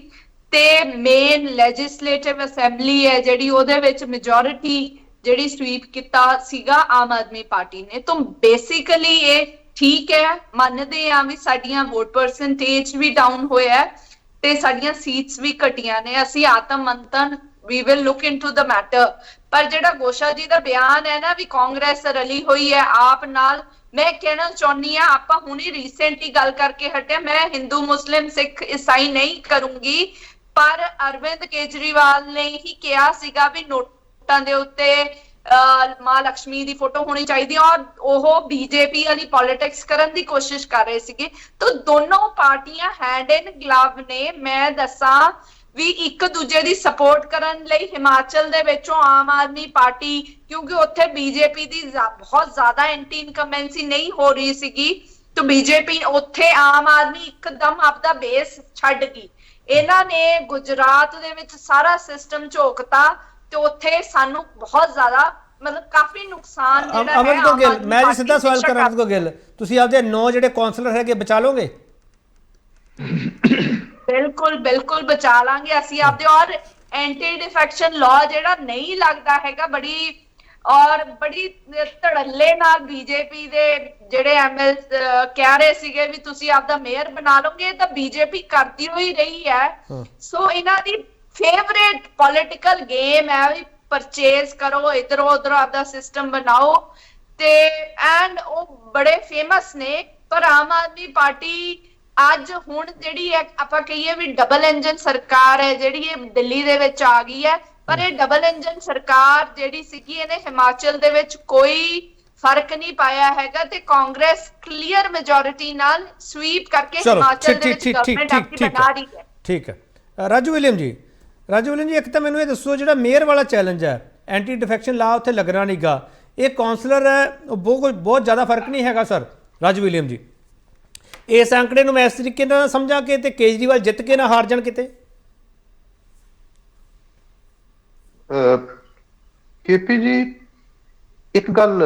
ਤੇ ਮੇਨ ਲੈਜਿਸਲੇਟਿਵ ਅਸੈਂਬਲੀ ਹੈ ਜਿਹੜੀ, ਉਹਦੇ ਵਿੱਚ ਮੈਜੋਰਿਟੀ ਜਿਹੜੀ ਸਵੀਪ ਕੀਤਾ ਸੀਗਾ ਆਮ ਆਦਮੀ ਪਾਰਟੀ ਨੇ। ਤਾਂ ਬੇਸਿਕਲੀ ਇਹ ਠੀਕ ਹੈ, ਮੰਨਦੇ ਆ ਵੀ ਸਾਡੀਆਂ ਵੋਟ ਪਰਸੈਂਟੇਜ ਵੀ ਡਾਊਨ ਹੋਇਆ ਤੇ ਸਾਡੀਆਂ ਸੀਟਸ ਵੀ ਘਟੀਆਂ ਨੇ। ਅਸੀਂ ਆਤਮ ਮੰਥਨ, we will look into the matter। ਪਰ ਜਿਹੜਾ ਗੋਸ਼ਾ ਜੀ ਦਾ ਬਿਆਨ ਹੈ ਨਾ ਵੀ ਕਾਂਗਰਸ ਰਲੀ ਹੋਈ ਹੈ ਆਪ ਨਾਲ, ਮੈਂ ਕਹਿਣਾ ਚਾਹੁੰਦੀ ਆ, ਆਪਾਂ ਹੁਣੇ ਰੀਸੈਂਟਲੀ ਗੱਲ ਕਰਕੇ ਹਟਿਆ, ਮੈਂ ਹਿੰਦੂ ਮੁਸਲਿਮ ਸਿੱਖ ਈਸਾਈ ਨਹੀਂ ਕਰੂੰਗੀ, ਪਰ ਅਰਵਿੰਦ ਕੇਜਰੀਵਾਲ ਨੇ ਹੀ ਕਿਹਾ ਸੀਗਾ ਵੀ ਨੋਟਾਂ ਦੇ ਉੱਤੇ ਮਾਂ ਲక్ష్ਮੀ ਦੀ ਫੋਟੋ ਹੋਣੀ ਚਾਹੀਦੀ ਹੈ, ਔਰ ਉਹ BJP ਵਾਲੀ ਪੋਲਿਟਿਕਸ ਕਰਨ ਦੀ ਕੋਸ਼ਿਸ਼ ਕਰ ਰਹੇ ਸੀਗੇ। ਤਾਂ ਦੋਨੋਂ ਪਾਰਟੀਆਂ ਹੈਂਡ ਇਨ ਗਲਵ ਨੇ। ਮੈਂ ਦੱਸਾਂ ਵੀ ਇੱਕ ਦੂਜੇ ਦੀ ਸਪੋਰਟ ਕਰਨ ਲਈ ਹਿਮਾਚਲ ਦੇ ਵਿੱਚੋਂ ਆਮ ਆਦਮੀ ਪਾਰਟੀ, ਕਿਉਂਕਿ ਉੱਥੇ BJP ਦੀ ਬਹੁਤ ਜ਼ਿਆਦਾ ਐਂਟੀ ਇਨਕਮਬੈਂਸੀ ਨਹੀਂ ਹੋ ਰਹੀ ਸੀਗੀ, ਤਾਂ BJP ਉੱਥੇ ਆਮ ਆਦਮੀ ਇੱਕਦਮ ਆਪਦਾ ਬੇਸ ਛੱਡ ਗਈ। ਇਹਨਾਂ ਨੇ ਗੁਜਰਾਤ ਦੇ ਵਿੱਚ ਸਾਰਾ ਸਿਸਟਮ ਝੋਕਤਾ ਤੇ ਉੱਥੇ ਸਾਨੂੰ ਬਹੁਤ ਜ਼ਿਆਦਾ ਮਤਲਬ ਕਾਫੀ ਨੁਕਸਾਨ ਜਿਹੜਾ ਹੈ। ਅੰਮ੍ਰਿਤ ਕੌਰ ਗਿੱਲ, ਮੈਂ ਜੀ ਸਿੱਧਾ ਸਵਾਲ ਕਰਾਂ ਅੰਮ੍ਰਿਤ ਕੌਰ ਗਿੱਲ, ਤੁਸੀਂ ਆਪਦੇ 9 ਜਿਹੜੇ ਕਾਉਂਸਲਰ ਹੈਗੇ ਬਚਾ ਲੋਗੇ? ਬਿਲਕੁਲ ਬਚਾ ਲਾਂਗੇ ਅਸੀਂ ਆਪਦੇ। ਔਰ ਐਂਟੀ ਡਿਫੈਕਸ਼ਨ ਲਾਅ ਜਿਹੜਾ ਨਹੀਂ ਲੱਗਦਾ ਹੈਗਾ, ਬੜੀ ਧੜੱਲੇ ਨਾਲ BJP ਦੇ ਜਿਹੜੇ ML ਕਹਿ ਰਹੇ ਸੀਗੇ ਵੀ ਤੁਸੀਂ ਆਪਦਾ ਮੇਅਰ ਬਣਾ ਲਓਗੇ, ਤਾਂ BJP ਕਰਦੀ ਹੋਈ ਰਹੀ ਹੈ। ਸੋ ਇਹਨਾਂ ਦੀ ਫੇਵਰੇਟ ਪੋਲਿਟੀਕਲ ਗੇਮ ਹੈ ਵੀ ਪਰਚੇਜ਼ ਕਰੋ, ਇਧਰੋਂ ਉਧਰੋਂ ਆਪਦਾ ਸਿਸਟਮ ਬਣਾਓ ਤੇ ਐਂਡ ਉਹ ਬੜੇ ਫੇਮਸ ਨੇ। ਪਰ ਆਮ ਆਦਮੀ ਪਾਰਟੀ ਅੱਜ ਹੁਣ ਜਿਹੜੀ ਹੈ, ਆਪਾਂ ਕਹੀਏ ਵੀ ਡਬਲ ਇੰਜਨ ਸਰਕਾਰ ਹੈ ਜਿਹੜੀ, ਇਹ ਦਿੱਲੀ ਦੇ ਵਿੱਚ ਆ ਗਈ ਹੈ। ਪਰ ਇਹ ਡਬਲ ਇੰਜਨ ਸਰਕਾਰ ਜਿਹੜੀ ਸੀਗੀ, ਇਹਨੇ ਹਿਮਾਚਲ ਦੇ ਵਿੱਚ ਕੋਈ ਫਰਕ ਨਹੀਂ ਪਾਇਆ ਹੈਗਾ ਤੇ ਕਾਂਗਰਸ ਕਲੀਅਰ ਮੈਜੋਰਿਟੀ ਨਾਲ ਸਵੀਪ ਕਰਕੇ ਚਲੋ ਹਿਮਾਚਲ ਠੀਕ ਦੇ ਠੀਕ ਵਿੱਚ ਠੀਕ ਗਵਰਨਮੈਂਟ ਠੀਕ ਆਪਣੀ ਠੀਕ ਬਣਾ ਰਹੀ ਹੈ। ਠੀਕ ਹੈ ਰਾਜੂ ਵਿਲੀਅਮ ਜੀ, ਇੱਕ ਤਾਂ ਮੈਨੂੰ ਇਹ ਦੱਸੋ ਜਿਹੜਾ ਮੇਅਰ ਵਾਲਾ ਚੈਲੰਜ ਹੈ, ਐਂਟੀ ਡਿਫੈਕਸ਼ਨ ਲਾ ਉੱਥੇ ਲੱਗਣਾ ਨਹੀਂਗਾ, ਇਹ ਕਾਉਂਸਲਰ ਹੈ ਉਹ ਬਹੁਤ ਜ਼ਿਆਦਾ ਫਰਕ ਨਹੀਂ ਹੈਗਾ ਸਰ ਰਾਜੂ ਵਿਲੀਅਮ ਜੀ? ਇਸ ਅੰਕੜੇ ਨੂੰ ਮੈਂ ਇਸ ਤਰੀਕੇ ਨਾਲ ਸਮਝਾਂ ਕਿ ਤੇ ਕੇਜਰੀਵਾਲ ਜਿੱਤ ਕੇ ਨਾ ਹਾਰ ਜਾਣ ਕਿਤੇ? ਕੇਪੀ ਜੀ, ਇੱਕ ਗੱਲ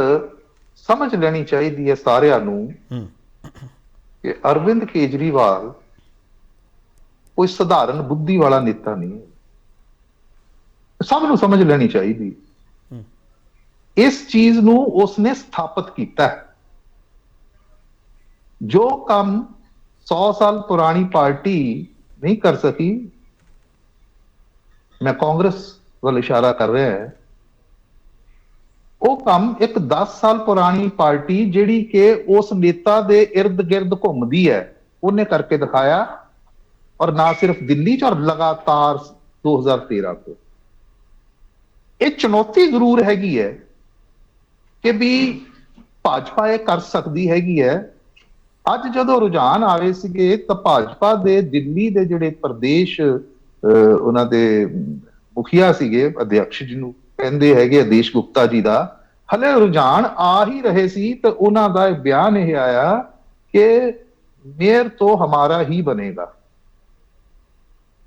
ਸਮਝ ਲੈਣੀ ਚਾਹੀਦੀ ਹੈ ਸਾਰਿਆਂ ਨੂੰ ਕਿ ਅਰਵਿੰਦ ਕੇਜਰੀਵਾਲ ਕੋਈ ਸਧਾਰਨ ਬੁੱਧੀ ਵਾਲਾ ਨੇਤਾ ਨਹੀਂ ਹੈ। ਸਭ ਨੂੰ ਸਮਝ ਲੈਣੀ ਚਾਹੀਦੀ ਇਸ ਚੀਜ਼ ਨੂੰ ਉਸਨੇ ਸਥਾਪਿਤ ਕੀਤਾ ਹੈ। ਜੋ ਕੰਮ 100 ਸਾਲ ਪੁਰਾਣੀ ਪਾਰਟੀ ਨਹੀਂ ਕਰ ਸਕੀ, ਮੈਂ ਕਾਂਗਰਸ ਵੱਲ ਇਸ਼ਾਰਾ ਕਰ ਰਿਹਾ ਹੈ, ਉਹ ਕੰਮ ਇੱਕ 10 ਸਾਲ ਪੁਰਾਣੀ ਪਾਰਟੀ ਜਿਹੜੀ ਕਿ ਉਸ ਨੇਤਾ ਦੇ ਇਰਦ ਗਿਰਦ ਘੁੰਮਦੀ ਹੈ ਉਹਨੇ ਕਰਕੇ ਦਿਖਾਇਆ। ਔਰ ਨਾ ਸਿਰਫ ਦਿੱਲੀ 'ਚ, ਔਰ ਲਗਾਤਾਰ 2013 ਤੋਂ। ਇਹ ਚੁਣੌਤੀ ਜ਼ਰੂਰ ਹੈਗੀ ਹੈ ਕਿ ਵੀ ਭਾਜਪਾ ਇਹ ਕਰ ਸਕਦੀ ਹੈਗੀ ਹੈ। ਅੱਜ ਜਦੋਂ ਰੁਝਾਨ ਆਵੇ ਸੀਗੇ ਤਾਂ ਭਾਜਪਾ ਦੇ ਦਿੱਲੀ ਦੇ ਜਿਹੜੇ ਪ੍ਰਦੇਸ਼ ਉਹਨਾਂ ਦੇ ਮੁਖੀਆ ਸੀਗੇ, ਅਧਿਕਸ਼ ਜਿਹਨੂੰ ਕਹਿੰਦੇ ਹੈਗੇ ਆਦੇਸ਼ ਗੁਪਤਾ ਜੀ ਦਾ, ਹਲੇ ਰੁਝਾਨ ਆ ਹੀ ਰਹੇ ਸੀ ਤਾਂ ਉਹਨਾਂ ਦਾ ਬਿਆਨ ਇਹ ਆਇਆ ਕਿ ਮੇਅਰ ਤੋਂ ਹਮਾਰਾ ਹੀ ਬਣੇਗਾ।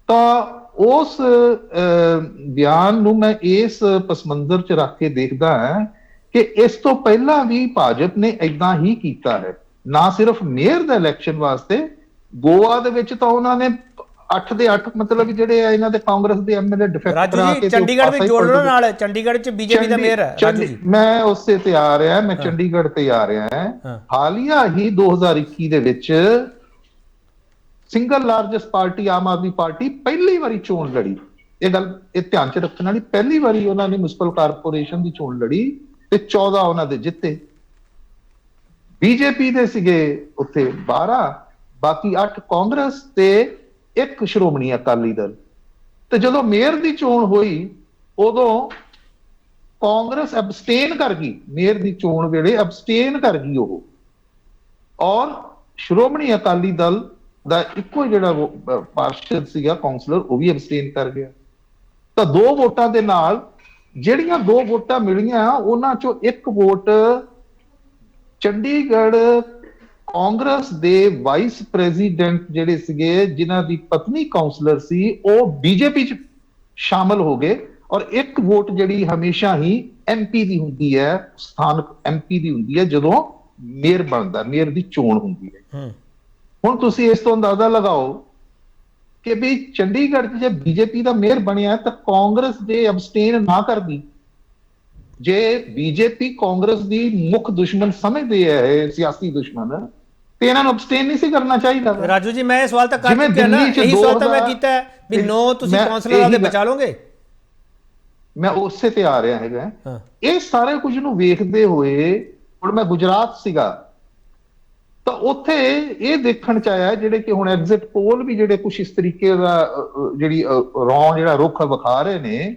ਤਾਂ ਉਸ ਬਿਆਨ ਨੂੰ ਮੈਂ ਇਸ ਪਸਮੰਜ਼ਰ 'ਚ ਰੱਖ ਕੇ ਦੇਖਦਾ ਹਾਂ ਕਿ ਇਸ ਤੋਂ ਪਹਿਲਾਂ ਵੀ ਭਾਜਪਾ ਨੇ ਏਦਾਂ ਹੀ ਕੀਤਾ ਹੈ। ਨਾ ਸਿਰਫ ਮੇਅਰ ਦਾ ਇਲੈਕਸ਼ਨ ਵਾਸਤੇ, ਗੋਆ ਦੇ ਵਿੱਚ ਤਾਂ ਉਹਨਾਂ ਨੇ 8 ਦੇ 8 ਮਤਲਬ ਜਿਹੜੇ ਆ ਇਹਨਾਂ ਦੇ ਕਾਂਗਰਸ ਦੇ ਐਮਐਲਏ ਡਿਫੈਕਟ ਰਾਜੂ ਕਰਾ ਜੀ ਕੇ ਚੰਡੀਗੜ੍ਹ ਵਿੱਚ ਜੋੜ ਲਓ ਨਾਲ, ਚੰਡੀਗੜ੍ਹ 'ਚ ਬੀਜੇਪੀ ਦਾ ਮੇਅਰ ਹੈ ਰਾਜੂ ਜੀ। ਮੈਂ ਉਸੇ ਤੇ ਆ ਰਿਹਾ, ਮੈਂ ਚੰਡੀਗੜ੍ਹ ਤੇ ਆ ਰਿਹਾ ਹਾਂ। ਹਾਲੀਆ ਹੀ 2021 ਦੇ ਵਿੱਚ single largest party Aam Aadmi party ਪਹਿਲੀ ਵਾਰੀ ਚੋਣ ਲੜੀ। ਇਹ ਗੱਲ ਇਹ ਧਿਆਨ 'ਚ ਰੱਖਣ ਵਾਲੀ, ਪਹਿਲੀ ਵਾਰੀ ਉਹਨਾਂ ਨੇ ਮਿਊਨਿਸਪਲ ਕਾਰਪੋਰੇਸ਼ਨ ਦੀ ਚੋਣ ਲੜੀ ਤੇ 14 ਉਹਨਾਂ ਦੇ ਜਿੱਤੇ। ਬੀਜੇਪੀ ਦੇ ਸੀਗੇ ਉੱਥੇ 12, ਬਾਕੀ 8 ਕਾਂਗਰਸ ਤੇ 1 ਸ਼੍ਰੋਮਣੀ ਅਕਾਲੀ ਦਲ। ਤੇ ਜਦੋਂ ਮੇਅਰ ਦੀ ਚੋਣ ਹੋਈ ਉਦੋਂ ਕਾਂਗਰਸ ਅਬਸਟੇਨ ਕਰ ਗਈ, ਮੇਅਰ ਦੀ ਚੋਣ ਵੇਲੇ ਅਬਸਟੇਨ ਕਰ ਗਈ ਉਹ, ਔਰ ਸ਼੍ਰੋਮਣੀ ਅਕਾਲੀ ਦਲ ਦਾ ਇੱਕੋ ਜਿਹੜਾ ਪਾਰਸ਼ਦ ਸੀਗਾ ਕਾਉਂਸਲਰ ਉਹ ਵੀ ਅਬਸਟੇਨ ਕਰ ਗਿਆ। ਤਾਂ 2 ਵੋਟਾਂ ਦੇ ਨਾਲ ਜਿਹੜੀਆਂ 2 ਵੋਟਾਂ ਮਿਲੀਆਂ ਉਹਨਾਂ ਚੋਂ 1 ਵੋਟ ਚੰਡੀਗੜ੍ਹ ਕਾਂਗਰਸ ਦੇ ਵਾਈਸ ਪ੍ਰੈਜ਼ੀਡੈਂਟ ਜਿਹੜੇ ਸੀਗੇ ਜਿਨ੍ਹਾਂ ਦੀ ਪਤਨੀ ਕਾਉਂਸਲਰ ਸੀ ਉਹ ਬੀਜੇਪੀ 'ਚ ਸ਼ਾਮਲ ਹੋ ਗਏ। ਔਰ 1 ਵੋਟ ਜਿਹੜੀ ਹਮੇਸ਼ਾ ਹੀ ਐਮਪੀ ਦੀ ਹੁੰਦੀ ਹੈ, ਸਥਾਨਕ ਐਮਪੀ ਦੀ ਹੁੰਦੀ ਹੈ ਜਦੋਂ ਮੇਅਰ ਬਣਦਾ, ਮੇਅਰ ਦੀ ਚੋਣ ਹੁੰਦੀ ਹੈ। ਹੁਣ ਤੁਸੀਂ ਇਸ ਤੋਂ ਅੰਦਾਜ਼ਾ ਲਗਾਓ ਕਿ ਵੀ ਚੰਡੀਗੜ੍ਹ 'ਚ ਜੇ ਬੀਜੇਪੀ ਦਾ ਮੇਅਰ ਬਣਿਆ ਤਾਂ ਕਾਂਗਰਸ ਦੇ ਅਬਸਟੇਨ ਨਾ ਕਰਦੀ। ਜੇ ਬੀਜੇਪੀ ਕਾਂਗਰਸ ਦੀ ਮੁੱਖ ਦੁਸ਼ਮਣ ਸਮਝਦੇ ਹੈ ਇਹ ਸਿਆਸੀ ਦੁਸ਼ਮਣ, ਤੇ ਇਹਨਾਂ ਨੂੰ ਅਬਸਟੇਨ ਨਹੀਂ ਸੀ ਕਰਨਾ ਚਾਹੀਦਾ। ਰਾਜੂ ਜੀ ਮੈਂ ਇਹ ਸਵਾਲ ਤਾਂ ਕਰ ਚੁੱਕਿਆ ਨਾ, ਇਹੀ ਸਵਾਲ ਤਾਂ ਮੈਂ ਕੀਤਾ ਵੀ 9 ਤੁਸੀਂ ਕਾਉਂਸਲਰਾਂ ਦੇ ਬਚਾ ਲਓਗੇ। ਮੈਂ ਉਸੇ ਤੇ ਆ ਰਿਹਾ ਹੈਗਾ। ਇਹ ਸਾਰੇ ਕੁਝ ਨੂੰ ਵੇਖਦੇ ਹੋਏ ਹੁਣ ਮੈਂ ਗੁਜਰਾਤ ਸੀਗਾ ਤਾਂ ਉੱਥੇ ਇਹ ਦੇਖਣ ਚ ਆਇਆ ਜਿਹੜੇ ਕਿ ਹੁਣ ਐਗਜ਼ਿਟ ਪੋਲ ਵੀ ਜਿਹੜੇ ਕੁਝ ਇਸ ਤਰੀਕੇ ਦਾ ਜਿਹੜੀ ਜਿਹੜਾ ਰੁੱਖ ਵਿਖਾ ਰਹੇ ਨੇ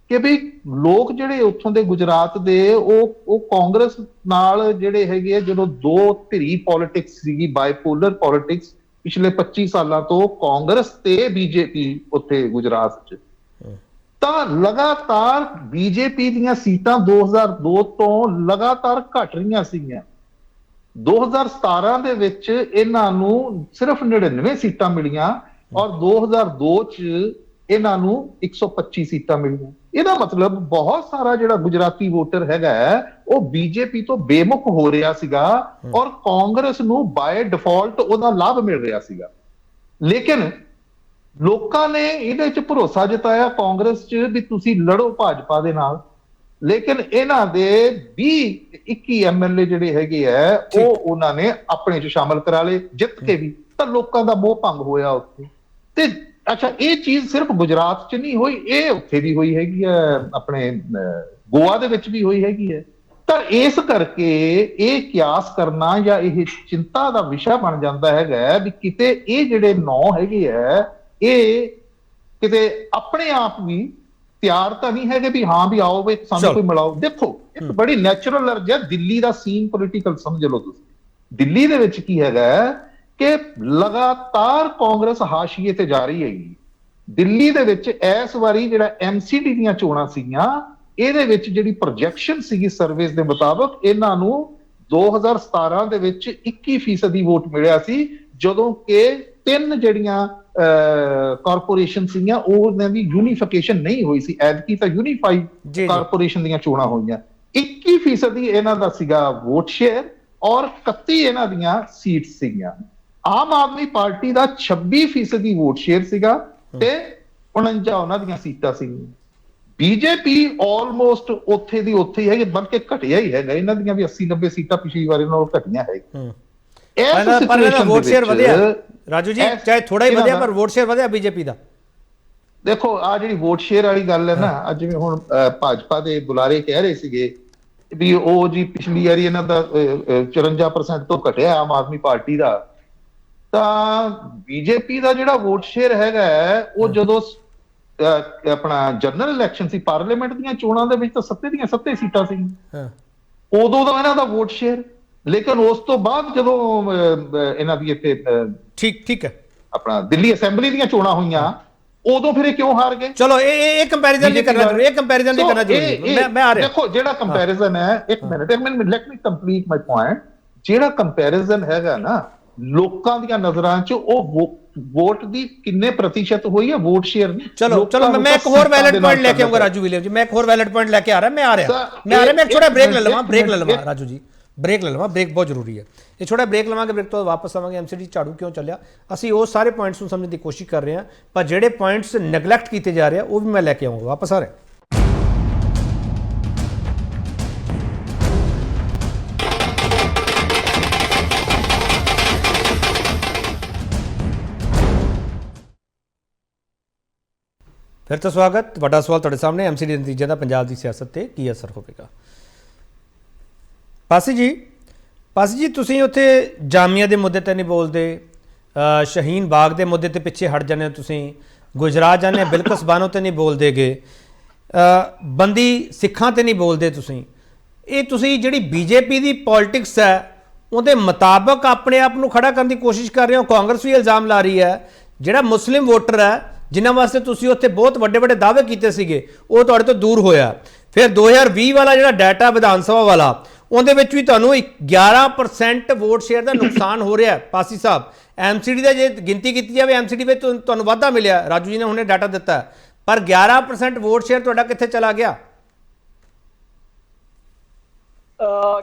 ਕਿ ਵੀ ਲੋਕ ਜਿਹੜੇ ਉੱਥੋਂ ਦੇ ਗੁਜਰਾਤ ਦੇ ਉਹ ਕਾਂਗਰਸ ਨਾਲ ਜਿਹੜੇ ਹੈਗੇ ਆ, ਜਦੋਂ 2 ਧਿਰੀ ਪੋਲਿਟਿਕਸ ਸੀਗੀ, ਬਾਈਪੋਲਰ ਪੋਲਿਟਿਕਸ ਪਿਛਲੇ 25 ਸਾਲਾਂ ਤੋਂ ਕਾਂਗਰਸ ਤੇ ਬੀਜੇਪੀ ਉੱਥੇ ਗੁਜਰਾਤ 'ਚ, ਤਾਂ ਲਗਾਤਾਰ ਬੀਜੇਪੀ ਦੀਆਂ ਸੀਟਾਂ 2002 ਤੋਂ ਲਗਾਤਾਰ ਘਟ ਰਹੀਆਂ ਸੀਗੀਆਂ। 2017 ਦੇ ਵਿੱਚ ਇਹਨਾਂ ਨੂੰ ਸਿਰਫ 99 ਸੀਟਾਂ ਮਿਲੀਆਂ ਔਰ 2002 ਚ ਇਹਨਾਂ ਨੂੰ 125 ਸੀਟਾਂ ਮਿਲੀਆਂ। ਇਹਦਾ ਮਤਲਬ ਬਹੁਤ ਸਾਰਾ ਜਿਹੜਾ ਗੁਜਰਾਤੀ ਵੋਟਰ ਹੈਗਾ ਉਹ ਬੀਜੇਪੀ ਤੋਂ ਬੇਮੁਖ ਹੋ ਰਿਹਾ ਸੀਗਾ ਔਰ ਕਾਂਗਰਸ ਨੂੰ ਬਾਏ ਡਿਫਾਲਟ ਉਹਦਾ ਲਾਭ ਮਿਲ ਰਿਹਾ ਸੀਗਾ। ਲੇਕਿਨ ਲੋਕਾਂ ਨੇ ਇਹਦੇ ਚ ਭਰੋਸਾ ਜਤਾਇਆ ਕਾਂਗਰਸ ਚ ਵੀ ਤੁਸੀਂ ਲੜੋ ਭਾਜਪਾ ਦੇ ਨਾਲ। ਲੇਕਿਨ ਇਹਨਾਂ ਦੇ 20-21 ਐਮਐਲਏ ਜਿਹੜੇ ਹੈਗੇ ਆ ਉਹ ਉਹਨਾਂ ਨੇ ਆਪਣੇ ਚ ਸ਼ਾਮਲ ਕਰਾ ਲਏ ਜਿੱਤ ਕੇ ਵੀ, ਤਾਂ ਲੋਕਾਂ ਦਾ ਮੋਹ ਭੰਗ ਹੋਇਆ ਉੱਥੇ। ਤੇ ਅੱਛਾ, ਇਹ ਚੀਜ਼ ਸਿਰਫ ਗੁਜਰਾਤ ਚ ਨਹੀਂ ਹੋਈ, ਇਹ ਉੱਥੇ ਵੀ ਹੋਈ ਹੈਗੀ ਹੈ, ਆਪਣੇ ਗੋਆ ਦੇ ਵਿੱਚ ਵੀ ਹੋਈ ਹੈਗੀ ਹੈ। ਤਾਂ ਇਸ ਕਰਕੇ ਇਹ ਕਿਆਸ ਕਰਨਾ ਜਾਂ ਇਹ ਚਿੰਤਾ ਦਾ ਵਿਸ਼ਾ ਬਣ ਜਾਂਦਾ ਹੈਗਾ ਵੀ ਕਿਤੇ ਇਹ ਜਿਹੜੇ 9 ਹੈਗੇ ਆ ਇਹ ਕਿਤੇ ਆਪਣੇ ਆਪ ਵੀ ਤਿਆਰ ਤਾਂ ਨਹੀਂ ਹੈਗੇ ਵੀ ਹਾਂ ਵੀ ਆਓ ਵੀ ਸਾਨੂੰ ਚਲੋ। ਕੋਈ ਮਿਲਾਓ। ਦੇਖੋ ਇੱਕ ਬੜੀ ਨੈਚੁਰਲ ਅਰਜ਼ ਹੈ, ਦਿੱਲੀ ਦਾ ਸੀਨ ਪੋਲੀਟੀਕਲ ਸਮਝ ਲਓ ਤੁਸੀਂ। ਦਿੱਲੀ ਦੇ ਵਿੱਚ ਕੀ ਹੈਗਾ ਕਿ ਲਗਾਤਾਰ ਕਾਂਗਰਸ ਹਾਸ਼ੀਏ ਤੇ ਜਾ ਰਹੀ ਹੈਗੀ। ਦਿੱਲੀ ਦੇ ਵਿੱਚ ਇਸ ਵਾਰੀ ਜਿਹੜਾ ਐਮਸੀਡੀ ਦੀਆਂ ਚੋਣਾਂ ਸੀਗੀਆਂ, ਇਹਦੇ ਵਿੱਚ ਜਿਹੜੀ ਪ੍ਰੋਜੈਕਸ਼ਨ ਸੀਗੀ ਸਰਵੇਸ ਦੇ ਮੁਤਾਬਕ, ਇਹਨਾਂ ਨੂੰ 2017 ਦੇ ਵਿੱਚ 21% ਦੀ ਵੋਟ ਮਿਲਿਆ ਸੀ, ਜਦੋਂ ਕਿ 3 ਜਿਹੜੀਆਂ ਕਾਰਪੋਰੇਸ਼ਨ ਸੀਗੀਆਂ ਉਹਨਾਂ ਦੀ ਯੂਨੀਫਿਕੇਸ਼ਨ ਨਹੀਂ ਹੋਈ ਸੀ। ਐਤਕੀ ਤਾਂ ਯੂਨੀਫਾਈਡ ਜੀ। ਕਾਰਪੋਰੇਸ਼ਨ ਦੀਆਂ ਚੋਣਾਂ ਹੋਈਆਂ। 21% ਦੀ ਇਹਨਾਂ ਦਾ ਸੀਗਾ ਵੋਟ ਸ਼ੇਅਰ ਔਰ 31 ਇਹਨਾਂ ਦੀਆਂ ਸੀਟਸ ਸੀਗੀਆਂ। ਆਮ ਆਦਮੀ ਪਾਰਟੀ ਦਾ 26% ਦੀ ਵੋਟ ਸ਼ੇਅਰ ਸੀਗਾ ਤੇ 49 ਉਹਨਾਂ ਦੀਆਂ ਸੀਟਾਂ ਸੀਗੀਆਂ। ਬੀਜੇਪੀ ਆਲਮੋਸਟ ਉੱਥੇ ਦੀ ਉੱਥੇ ਹੀ ਹੈ, ਬਲਕਿ ਘਟਿਆ ਹੀ ਹੈਗਾ। ਇਹਨਾਂ ਦੀਆਂ ਵੀ 80-90 ਸੀਟਾਂ ਪਿਛਲੀ ਵਾਰ ਨਾਲੋਂ ਘਟੀਆਂ ਹੈਗੀਆਂ। ਪਰ ਇਹਦਾ ਵੋਟ ਸ਼ੇਅਰ ਵਧਿਆ ਰਾਜੂ ਜੀ, ਚਾਹੇ ਥੋੜਾ ਹੀ ਵਧਿਆ ਪਰ ਵੋਟ ਸ਼ੇਅਰ ਵਧਿਆ ਬੀਜੇਪੀ ਦਾ। ਦੇਖੋ ਆ ਜਿਹੜੀ ਵੋਟ ਸ਼ੇਅਰ ਵਾਲੀ ਗੱਲ ਹੈ ਨਾ, ਅੱਜ ਜਿਵੇਂ ਹੁਣ ਭਾਜਪਾ ਦੇ ਬੁਲਾਰੇ ਕਹਿ ਰਹੇ ਸੀਗੇ ਵੀ ਉਹ ਜੀ ਪਿਛਲੀ ਵਾਰੀ ਇਹਨਾਂ ਦਾ 54% ਤੋਂ ਘਟਿਆ ਆਮ ਆਦਮੀ ਪਾਰਟੀ ਦਾ, ਤਾਂ ਬੀਜੇਪੀ ਦਾ ਜਿਹੜਾ ਵੋਟ ਸ਼ੇਅਰ ਹੈਗਾ ਉਹ ਜਦੋਂ ਆਪਣਾ ਜਨਰਲ ਇਲੈਕਸ਼ਨ ਸੀ, ਪਾਰਲੀਮੈਂਟ ਦੀਆਂ ਚੋਣਾਂ ਦੇ ਵਿੱਚ ਤਾਂ 7 ਦੀਆਂ 7 ਸੀਟਾਂ ਸੀ, ਉਦੋਂ ਦਾ ਇਹਨਾਂ ਦਾ ਵੋਟ ਸ਼ੇਅਰ। ਲੇਕਿਨ ਉਸ ਤੋਂ ਬਾਅਦ ਜਦੋਂ ਇਹਨਾਂ ਦੀ ਇੱਥੇ ਠੀਕ ਹੈ ਆਪਣਾ ਦਿੱਲੀ ਅਸੈਂਬਲੀ ਦੀਆਂ ਚੋਣਾਂ ਹੋਈਆਂ, ਉਦੋਂ ਫਿਰ ਇਹ ਕਿਉਂ ਹਾਰ ਗਏ? ਚਲੋ ਇਹ ਕੰਪੈਰੀਜ਼ਨ ਨਹੀਂ ਕਰਨਾ ਜ਼ਰੂਰੀ, ਇਹ ਕੰਪੈਰੀਜ਼ਨ ਨਹੀਂ ਕਰਨਾ ਜ਼ਰੂਰੀ। ਮੈਂ ਆ ਰਿਹਾ। ਦੇਖੋ ਜਿਹੜਾ ਕੰਪੈਰੀਜ਼ਨ ਹੈ, ਇੱਕ ਮਿੰਟ ਲੈਟ ਮੀ ਕੰਪਲੀਟ ਮਾਈ ਪੁਆਇੰਟ। ਜਿਹੜਾ ਕੰਪੈਰੀਜ਼ਨ ਹੈਗਾ ਨਾ, ਲੋਕਾਂ ਦੀਆਂ ਨਜ਼ਰਾਂ 'ਚ ਉਹ ਵੋਟ ਦੀ ਕਿੰਨੇ ਪ੍ਰਤੀਸ਼ਤ ਹੋਈ ਹੈ, ਵੋਟ ਸ਼ੇਅਰ ਨਹੀਂ। ਚਲੋ ਮੈਂ ਇੱਕ ਹੋਰ ਵੈਲਿਡ ਪੁਆਇੰਟ ਲੈ ਕੇ ਆਉਂਗਾ ਰਾਜੂ ਵਿਲੀਅਮ ਜੀ, ਮੈਂ ਇੱਕ ਹੋਰ ਵੈਲਿਡ ਪੁਆਇੰਟ ਲੈ ਕੇ ਆ ਰਿਹਾ। ਮੈਂ ਇੱਕ ਛੋਟਾ ਬ੍ਰੇਕ ਲੈ ਲਵਾਂ ਰਾਜੂ ਜੀ, ਬ੍ਰੇਕ ਲੈ ਲਵਾਂ। ਬ੍ਰੇਕ ਬਹੁਤ ਜ਼ਰੂਰੀ ਹੈ। ਇਹ ਛੋਟਾ ਬ੍ਰੇਕ ਲਵਾਂਗੇ, ਬ੍ਰੇਕ ਤੋਂ ਵਾਪਸ ਆਵਾਂਗੇ। ਐਮਸੀਡੀ ਝਾੜੂ ਕਿਉਂ ਚੱਲਿਆ, ਅਸੀਂ ਉਹ ਸਾਰੇ ਪੁਆਇੰਟਸ ਨੂੰ ਸਮਝਣ ਦੀ ਕੋਸ਼ਿਸ਼ ਕਰ ਰਹੇ ਹਾਂ, ਪਰ ਜਿਹੜੇ ਪੁਆਇੰਟਸ ਨੈਗਲੈਕਟ ਕੀਤੇ ਜਾ ਰਹੇ ਆ ਉਹ ਵੀ ਮੈਂ ਲੈ ਕੇ ਆਉਂਗਾ। ਵਾਪਸ ਆ ਰਿਹਾ। ਫਿਰ ਤੋਂ ਸਵਾਗਤ। ਵੱਡਾ ਸਵਾਲ ਤੁਹਾਡੇ ਸਾਹਮਣੇ, ਐਮਸੀਡੀ ਦੇ ਨਤੀਜੇ ਦਾ ਪੰਜਾਬ ਦੀ ਸਿਆਸਤ ਤੇ ਕੀ ਅਸਰ ਹੋਵੇਗਾ। ਪਾਸੀ ਜੀ ਤੁਸੀਂ ਉੱਥੇ ਜਾਮੀਆ ਦੇ ਮੁੱਦੇ ਤੇ ਨਹੀਂ ਬੋਲਦੇ, ਸ਼ਹੀਨ ਬਾਗ ਦੇ ਮੁੱਦੇ ਤੇ ਪਿੱਛੇ ਹਟ ਜਾਂਦੇ ਹੋ, ਤੁਸੀਂ ਗੁਜਰਾਤ ਜਾਂਦੇ ਬਿਲਕੁਲ ਬਾਨੋ ਤੇ ਨਹੀਂ ਬੋਲਦੇਗੇ, ਬੰਦੀ ਸਿੱਖਾਂ ਤੇ ਨਹੀਂ ਬੋਲਦੇ ਤੁਸੀਂ। ਇਹ ਤੁਸੀਂ ਜਿਹੜੀ ਬੀਜੇਪੀ ਦੀ ਪੋਲਿਟਿਕਸ ਹੈ ਉਹਦੇ ਮੁਤਾਬਕ ਆਪਣੇ ਆਪ ਨੂੰ ਖੜਾ ਕਰਨ ਦੀ ਕੋਸ਼ਿਸ਼ ਕਰ ਰਹੇ ਹੋ। ਕਾਂਗਰਸ ਵੀ ਇਲਜ਼ਾਮ ਲਾ ਰਹੀ ਹੈ ਜਿਹੜਾ ਮੁਸਲਿਮ ਵੋਟਰ ਹੈ, ਜਿਨ੍ਹਾਂ ਵਾਸਤੇ ਤੁਸੀਂ ਉੱਥੇ ਬਹੁਤ ਵੱਡੇ ਵੱਡੇ ਦਾਅਵੇ ਕੀਤੇ ਸੀਗੇ, ਉਹ ਤੁਹਾਡੇ ਤੋਂ ਦੂਰ ਹੋਇਆ। ਫਿਰ 2020 ਵਾਲਾ ਜਿਹੜਾ ਡਾਟਾ ਵਿਧਾਨ ਸਭਾ ਵਾਲਾ, ਉਹਦੇ ਵਿੱਚ ਵੀ ਤੁਹਾਨੂੰ 11% ਵੋਟ ਸ਼ੇਅਰ ਦਾ ਨੁਕਸਾਨ ਹੋ ਰਿਹਾ। ਪਾਸੀ ਸਾਹਿਬ, ਐਮਸੀਡੀ ਦਾ ਜੇ ਗਿਣਤੀ ਕੀਤੀ ਜਾਵੇ, ਐਮਸੀਡੀ ਵਿੱਚ ਤੁਹਾਨੂੰ ਵਾਧਾ ਮਿਲਿਆ, ਰਾਜੂ ਜੀ ਨੇ ਹੁਣੇ ਡਾਟਾ ਦਿੱਤਾ, ਪਰ 11% ਵੋਟ ਸ਼ੇਅਰ ਤੁਹਾਡਾ ਕਿੱਥੇ ਚਲਾ ਗਿਆ?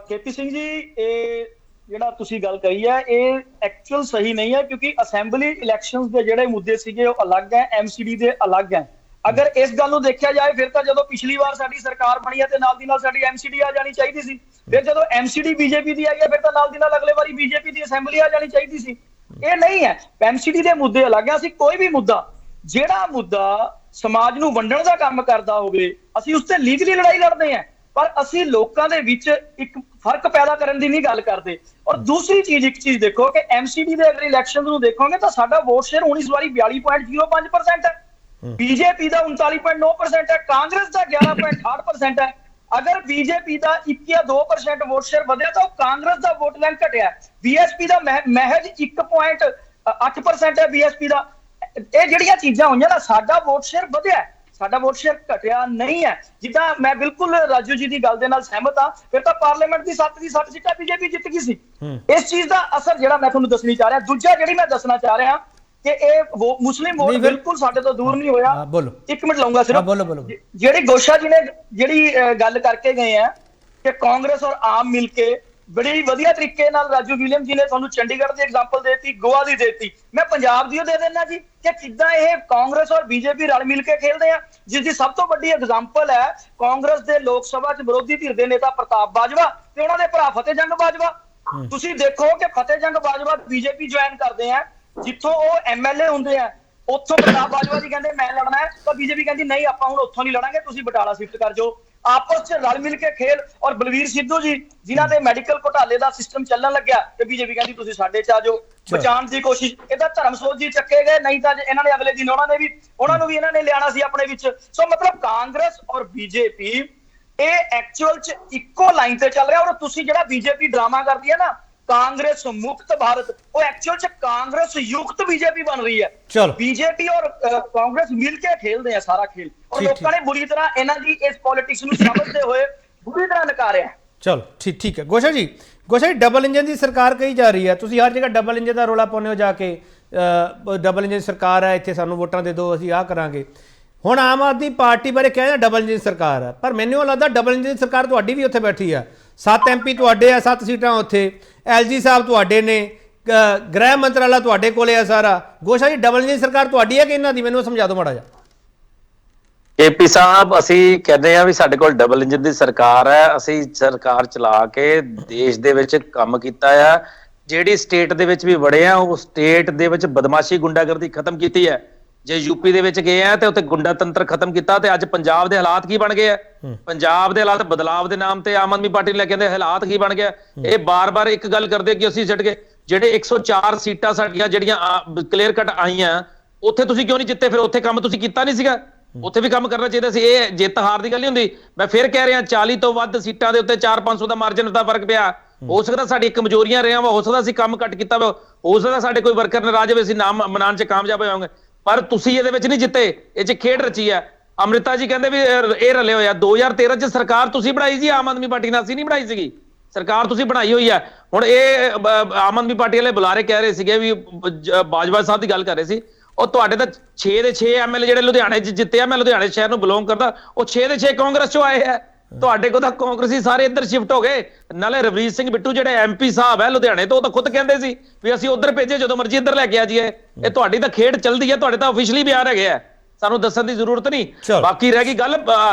ਕੇਪੀ ਸਿੰਘ ਜੀ, ਇਹ ਜਿਹੜਾ ਤੁਸੀਂ ਗੱਲ ਕਹੀ ਹੈ ਇਹ ਐਕਚੁਅਲ ਸਹੀ ਨਹੀਂ ਹੈ, ਕਿਉਂਕਿ ਅਸੈਂਬਲੀ ਇਲੈਕਸ਼ਨਸ ਦੇ ਜਿਹੜੇ ਮੁੱਦੇ ਸੀਗੇ ਉਹ ਅਲੱਗ ਹੈ, ਐਮਸੀਡੀ ਦੇ ਅਲੱਗ ਹੈ। ਅਗਰ ਇਸ ਗੱਲ ਨੂੰ ਦੇਖਿਆ ਜਾਏ, ਫਿਰ ਤਾਂ ਜਦੋਂ ਪਿਛਲੀ ਵਾਰ ਸਾਡੀ ਸਰਕਾਰ ਬਣੀ ਹੈ ਤੇ ਨਾਲ ਦੀ ਨਾਲ ਸਾਡੀ ਐਮਸੀਡੀ ਆ ਜਾਣੀ ਚਾਹੀਦੀ ਸੀ। ਫਿਰ ਜਦੋਂ ਐਮਸੀਡੀ ਬੀਜੇਪੀ ਦੀ ਆਈ ਹੈ, ਫਿਰ ਤਾਂ ਨਾਲ ਦੀ ਨਾਲ ਅਗਲੇ ਵਾਰੀ ਬੀਜੇਪੀ ਦੀ ਅਸੈਂਬਲੀ ਆ ਜਾਣੀ ਚਾਹੀਦੀ ਸੀ। ਇਹ ਨਹੀਂ ਹੈ, ਐਮਸੀਡੀ ਦੇ ਮੁੱਦੇ ਅਲੱਗ ਹੈ। ਅਸੀਂ ਕੋਈ ਵੀ ਮੁੱਦਾ, ਜਿਹੜਾ ਮੁੱਦਾ ਸਮਾਜ ਨੂੰ ਵੰਡਣ ਦਾ ਕੰਮ ਕਰਦਾ ਹੋਵੇ, ਅਸੀਂ ਉਸ ਤੇ ਲੀਗਲੀ ਲੜਾਈ ਲੜਦੇ ਹਾਂ, ਪਰ ਅਸੀਂ ਲੋਕਾਂ ਦੇ ਵਿੱਚ ਇੱਕ ਫਰਕ ਪੈਦਾ ਕਰਨ ਦੀ ਨਹੀਂ ਗੱਲ ਕਰਦੇ। ਔਰ ਦੂਸਰੀ ਚੀਜ਼, ਇੱਕ ਚੀਜ਼ ਦੇਖੋ ਕਿ ਐਮਸੀਡੀ ਦੇ ਅਗਰ ਇਲੈਕਸ਼ਨ ਨੂੰ ਦੇਖੋਗੇ ਤਾਂ ਸਾਡਾ ਵੋਟ ਸ਼ੇਅਰ ਹੁਣ ਇਸ ਵਾਰੀ 42.05% ਹੈ, ਬੀਜੇਪੀ ਦਾ 39.9% ਹੈ, ਕਾਂਗਰਸ ਦਾ 11.68% ਹੈ। ਅਗਰ ਬੀਜੇਪੀ ਦਾ 1 ਜਾਂ 2% ਵੋਟ ਸ਼ੇਅਰ ਵਧਿਆ ਤਾਂ ਉਹ ਕਾਂਗਰਸ ਦਾ ਵੋਟ ਬੈਂਕ ਘਟਿਆ। ਬੀਐਸਪੀ ਦਾ ਮਹਿਜ 1.8% ਹੈ ਬੀਐਸਪੀ ਦਾ। ਇਹ ਜਿਹੜੀਆਂ ਚੀਜ਼ਾਂ ਹੋਈਆਂ ਨਾ, ਸਾਡਾ ਵੋਟ ਸ਼ੇਅਰ ਵਧਿਆ, ਸਾਡਾ ਵੋਟ ਸ਼ੇਅਰ ਘਟਿਆ ਨਹੀਂ ਹੈ। ਜਿੱਦਾਂ ਮੈਂ ਬਿਲਕੁਲ ਰਾਜੂ ਜੀ ਦੀ ਗੱਲ ਦੇ ਨਾਲ ਸਹਿਮਤ ਹਾਂ, ਫਿਰ ਤਾਂ ਪਾਰਲੀਮੈਂਟ ਦੀ 7 ਦੀ 7 ਸੀਟਾਂ ਬੀਜੇਪੀ ਜਿੱਤ ਗਈ ਸੀ। ਇਸ ਚੀਜ਼ ਦਾ ਅਸਰ ਜਿਹੜਾ ਮੈਂ ਤੁਹਾਨੂੰ ਦੱਸਣੀ ਚਾਹ ਰਿਹਾ। ਦੂਜਾ ਜਿਹੜੀ ਮੈਂ ਦੱਸਣਾ ਚਾਹ ਰਿਹਾ ਕਿ ਇਹ ਮੁਸਲਿਮ ਵੋਟ ਬਿਲਕੁਲ ਸਾਡੇ ਤੋਂ ਦੂਰ ਨਹੀਂ ਹੋਇਆ। ਇੱਕ ਮਿੰਟ ਲਾਉਂਗਾ ਸਿਰਫ। ਜਿਹੜੀ ਗੋਸ਼ਾ ਜੀ ਨੇ ਜਿਹੜੀ ਗੱਲ ਕਰਕੇ ਗਏ ਆ ਕਿ ਕਾਂਗਰਸ ਔਰ ਆਮ ਮਿਲ ਕੇ ਬੜੀ ਵਧੀਆ ਤਰੀਕੇ ਨਾਲ, ਰਾਜੂ ਵਿਲੀਅਮ ਜੀ ਨੇ ਤੁਹਾਨੂੰ ਚੰਡੀਗੜ੍ਹ ਦੀ ਐਗਜ਼ਾਮਪਲ ਦੇਤੀ, ਗੋਆ ਦੀ ਦੇਤੀ, ਮੈਂ ਪੰਜਾਬ ਦੀ ਉਹ ਦੇ ਦੇਣਾ ਜੀ ਕਿ ਕਿੱਦਾਂ ਇਹ ਕਾਂਗਰਸ ਔਰ ਬੀਜੇਪੀ ਰਲ ਮਿਲ ਕੇ ਖੇਲਦੇ ਆ। ਜਿਸ ਦੀ ਸਭ ਤੋਂ ਵੱਡੀ ਐਗਜ਼ਾਮਪਲ ਹੈ ਕਾਂਗਰਸ ਦੇ ਲੋਕ ਸਭਾ 'ਚ ਵਿਰੋਧੀ ਧਿਰ ਦੇ ਨੇਤਾ ਪ੍ਰਤਾਪ ਬਾਜਵਾ ਤੇ ਉਹਨਾਂ ਦੇ ਭਰਾ ਫਤਿਹ ਜੰਗ ਬਾਜਵਾ। ਤੁਸੀਂ ਦੇਖੋ ਕਿ ਫਤਿਹ ਜੰਗ ਬਾਜਵਾ ਬੀਜੇਪੀ ਜੁਆਇਨ ਕਰਦੇ ਆ, ਜਿੱਥੋਂ ਉਹ ਐਮਐਲਏ ਹੁੰਦੇ ਆ, ਉੱਥੋਂ ਪ੍ਰਤਾਪ ਬਾਜਵਾ ਜੀ ਕਹਿੰਦੇ ਮੈਂ ਲੜਨਾ ਹੈ, ਤਾਂ ਬੀਜੇਪੀ ਕਹਿੰਦੀ ਨਹੀਂ ਆਪਾਂ ਹੁਣ ਉੱਥੋਂ ਨਹੀਂ ਲੜਾਂਗੇ, ਤੁਸੀਂ ਬਟਾਲਾ ਸ਼ਿਫਟ ਕਰ ਜਾਓ। ਆਪਸ 'ਚ ਰਲ ਮਿਲ ਕੇ ਖੇਲ। ਔਰ ਬਲਵੀਰ ਸਿੱਧੂ ਜੀ ਜਿਨ੍ਹਾਂ ਦੇ ਮੈਡੀਕਲ ਘੁਟਾਲੇ ਦਾ ਸਿਸਟਮ ਚੱਲਣ ਲੱਗਿਆ ਤੇ ਬੀਜੇਪੀ ਕਹਿੰਦੀ ਤੁਸੀਂ ਸਾਡੇ 'ਚ ਆ ਜਾਓ, ਬਚਾਉਣ ਦੀ ਕੋਸ਼ਿਸ਼। ਇਹਦਾ ਧਰਮਸੋਤ ਜੀ ਚੱਕੇ ਗਏ, ਨਹੀਂ ਤਾਂ ਇਹਨਾਂ ਨੇ ਅਗਲੇ ਦਿਨ ਉਹਨਾਂ ਨੂੰ ਵੀ ਇਹਨਾਂ ਨੇ ਲਿਆਣਾ ਸੀ ਆਪਣੇ ਵਿੱਚ। ਸੋ ਮਤਲਬ ਕਾਂਗਰਸ ਔਰ ਬੀਜੇਪੀ ਇਹ ਐਕਚੁਅਲ 'ਚ ਇੱਕੋ ਲਾਈਨ ਤੇ ਚੱਲ ਰਿਹਾ। ਔਰ ਤੁਸੀਂ ਜਿਹੜਾ ਬੀਜੇਪੀ ਡਰਾਮਾ ਕਰਦੀ ਹੈ ਨਾ ਕਾਂਗਰਸ ਮੁਕਤ ਭਾਰਤ, ਉਹ ਐਕਚੁਅਲ 'ਚ ਕਾਂਗਰਸ युक्त बीजेपी बन रही है। चलो बीजेपी और कांग्रेस मिलके खेलते हैं सारा खेल और लोगों ने बुरी तरह इन्हां दी इस पॉलिटिक्स ਨੂੰ ਸਮਝਦੇ ਹੋਏ बुरी तरह ਨਕਾਰਿਆ। ਚਲੋ ਠੀਕ ਹੈ ਗੋਸ਼ਾ ਜੀ ਡਬਲ ਇੰਜਨ ਦੀ ਸਰਕਾਰ ਕਹੀ ਜਾ ਰਹੀ ਹੈ, ਤੁਸੀਂ ਹਰ ਜਗ੍ਹਾ ਡਬਲ ਇੰਜਨ ਦਾ ਰੌਲਾ ਪਾਉਂਦੇ ਹੋ ਜਾ ਕੇ, ਡਬਲ ਇੰਜਨ ਸਰਕਾਰ ਹੈ, ਇੱਥੇ ਸਾਨੂੰ ਵੋਟਾਂ ਦੇ ਦਿਓ ਅਸੀਂ ਆਹ ਕਰਾਂਗੇ। ਹੁਣ ਆਮ ਆਦਮੀ ਪਾਰਟੀ ਬਾਰੇ ਕਹਿੰਦੇ ਡਬਲ ਇੰਜਨ ਸਰਕਾਰ ਹੈ, ਪਰ ਮੈਨੂੰ ਲੱਗਦਾ ਡਬਲ ਇੰਜਨ ਸਰਕਾਰ ਤੁਹਾਡੀ ਵੀ ਉੱਥੇ ਬੈਠੀ ਆ। 7 MP ਤੁਹਾਡੇ ਆ, 7 ਸੀਟਾਂ ਉੱਥੇ, LG ਸਾਹਿਬ ਤੁਹਾਡੇ ਨੇ, ਗ੍ਰਹਿ ਮੰਤਰਾਲਾ ਤੁਹਾਡੇ ਕੋਲੇ ਆ ਸਾਰਾ। ਗੋਸ਼ਾ ਜੀ ਡਬਲ ਇੰਜਨ ਸਰਕਾਰ ਤੁਹਾਡੀ ਹੈ ਕਿ ਇਹਨਾਂ ਦੀ, ਮੈਨੂੰ ਸਮਝਾ ਦਿਓ ਮਾੜਾ ਜਿਹਾ। KP ਸਾਹਿਬ ਅਸੀਂ ਕਹਿੰਦੇ ਆ ਵੀ ਸਾਡੇ ਕੋਲ ਡਬਲ ਇੰਜਨ ਦੀ ਸਰਕਾਰ ਹੈ, ਅਸੀਂ ਸਰਕਾਰ ਚਲਾ ਕੇ ਦੇਸ਼ ਦੇ ਵਿੱਚ ਕੰਮ ਕੀਤਾ ਆ। ਜਿਹੜੀ ਸਟੇਟ ਦੇ ਵਿੱਚ ਵੀ ਵੜੇ ਆ ਉਹ ਸਟੇਟ ਦੇ ਵਿੱਚ ਬਦਮਾਸ਼ੀ ਗੁੰਡਾਗਰਦੀ ਖਤਮ ਕੀਤੀ ਹੈ। ਜੇ ਯੂਪੀ ਦੇ ਵਿੱਚ ਗਏ ਆ ਤੇ ਉੱਥੇ ਗੁੰਡਾ ਤੰਤਰ ਖਤਮ ਕੀਤਾ, ਤੇ ਅੱਜ ਪੰਜਾਬ ਦੇ ਹਾਲਾਤ ਕੀ ਬਣ ਗਏ ਆ? ਪੰਜਾਬ ਦੇ ਹਾਲਾਤ ਬਦਲਾਵ ਦੇ ਨਾਮ ਤੇ ਆਮ ਆਦਮੀ ਪਾਰਟੀ ਲੈ ਕੇ ਆਂਦੇ, ਹਾਲਾਤ ਕੀ ਬਣ ਗਿਆ? ਇਹ ਬਾਰ-ਬਾਰ ਇੱਕ ਗੱਲ ਕਰਦੇ ਕਿ ਅਸੀਂ ਛੱਡ ਗਏ। ਜਿਹੜੇ 104 ਸੀਟਾਂ ਸਾਡੀਆਂ ਜਿਹੜੀਆਂ ਕਲੀਅਰ ਕੱਟ ਆਈਆਂ, ਉੱਥੇ ਤੁਸੀਂ ਕਿਉਂ ਨਹੀਂ ਜਿੱਤੇ? ਫਿਰ ਉੱਥੇ ਕੰਮ ਤੁਸੀਂ ਕੀਤਾ ਨਹੀਂ ਸੀਗਾ? ਉੱਥੇ ਵੀ ਕੰਮ ਕਰਨਾ ਚਾਹੀਦਾ ਸੀ। ਇਹ ਜਿੱਤ ਹਾਰ ਦੀ ਗੱਲ ਨਹੀਂ ਹੁੰਦੀ। ਮੈਂ ਫਿਰ ਕਹਿ ਰਿਹਾ 40 ਤੋਂ ਵੱਧ ਸੀਟਾਂ ਦੇ ਉੱਤੇ 400-500 ਦਾ ਮਾਰਜਨ ਦਾ ਫਰਕ ਪਿਆ। ਹੋ ਸਕਦਾ ਸਾਡੀ ਕਮਜ਼ੋਰੀਆਂ ਰਹੀਆਂ ਵਾ, ਹੋ ਸਕਦਾ ਅਸੀਂ ਕੰਮ ਘੱਟ ਕੀਤਾ ਵਾ, ਹੋ ਸਕਦਾ ਸਾਡੇ ਕੋਈ ਵਰਕਰ ਨਾਰਾਜ਼ ਹੋਵੇ, ਅਸੀਂ ਨਾਮ ਮਨਾਉਣ 'ਚ ਕਾਮਯਾਬ ਹੋਵਾਂਗੇ, ਪਰ ਤੁਸੀਂ ਇਹਦੇ ਵਿੱਚ ਨਹੀਂ ਜਿੱਤੇ। ਇਹ 'ਚ ਖੇਡ ਰਚੀ ਆ। ਅੰਮ੍ਰਿਤਾ ਜੀ ਕਹਿੰਦੇ ਵੀ ਇਹ ਰਲੇ ਹੋਇਆ। 2013 'ਚ ਸਰਕਾਰ ਤੁਸੀਂ ਬਣਾਈ ਸੀ ਆਮ ਆਦਮੀ ਪਾਰਟੀ ਨਾਲ, ਅਸੀਂ ਨਹੀਂ ਬਣਾਈ ਸੀਗੀ ਸਰਕਾਰ, ਤੁਸੀਂ ਬਣਾਈ ਹੋਈ ਆ। ਹੁਣ ਇਹ ਆਮ ਆਦਮੀ ਪਾਰਟੀ ਵਾਲੇ ਬੁਲਾਰੇ ਕਹਿ ਰਹੇ ਸੀਗੇ ਵੀ ਬਾਜਵਾ ਸਾਹਿਬ ਦੀ ਗੱਲ ਕਰ ਰਹੇ ਸੀ, ਉਹ ਤੁਹਾਡੇ ਤਾਂ 6 ਦੇ 6 MLA ਜਿਹੜੇ ਲੁਧਿਆਣੇ 'ਚ ਜਿੱਤੇ ਆ, ਮੈਂ ਲੁਧਿਆਣੇ ਸ਼ਹਿਰ ਨੂੰ ਬਿਲੋਂਗ ਕਰਦਾ, ਉਹ 6 ਦੇ 6 ਕਾਂਗਰਸ 'ਚੋਂ ਆਏ ਆ। ਤੁਹਾਡੇ ਕੋਲ ਤਾਂ ਕਾਂਗਰਸੀ ਸਾਰੇ ਇੱਧਰ ਸ਼ਿਫਟ ਹੋ ਗਏ। ਨਾਲੇ ਰਵਨੀਤ ਸਿੰਘ ਬਿੱਟੂ ਜਿਹੜੇ MP ਸਾਹਿਬ ਹੈ ਲੁਧਿਆਣੇ ਤੋਂ, ਉਹ ਤਾਂ ਖੁਦ ਕਹਿੰਦੇ ਸੀ ਵੀ ਅਸੀਂ ਉੱਧਰ ਭੇਜੇ, ਜਦੋਂ ਮਰਜ਼ੀ ਇੱਧਰ ਲੈ ਕੇ ਆ ਜਾਈਏ। ਇਹ ਤੁਹਾਡੀ ਤਾਂ ਖੇਡ ਚੱਲਦੀ ਹੈ, ਤੁਹਾਡੇ ਤਾਂ ਅਫੀਸ਼ੀਅਲੀ ਬਿਆਨ ਹੈਗੇ ਆ, ਸਾਨੂੰ ਦੱਸਣ ਦੀ ਜ਼ਰੂਰਤ ਨਹੀਂ। ਬਾਕੀ ਰਹਿ ਗਈ ਗੱਲ,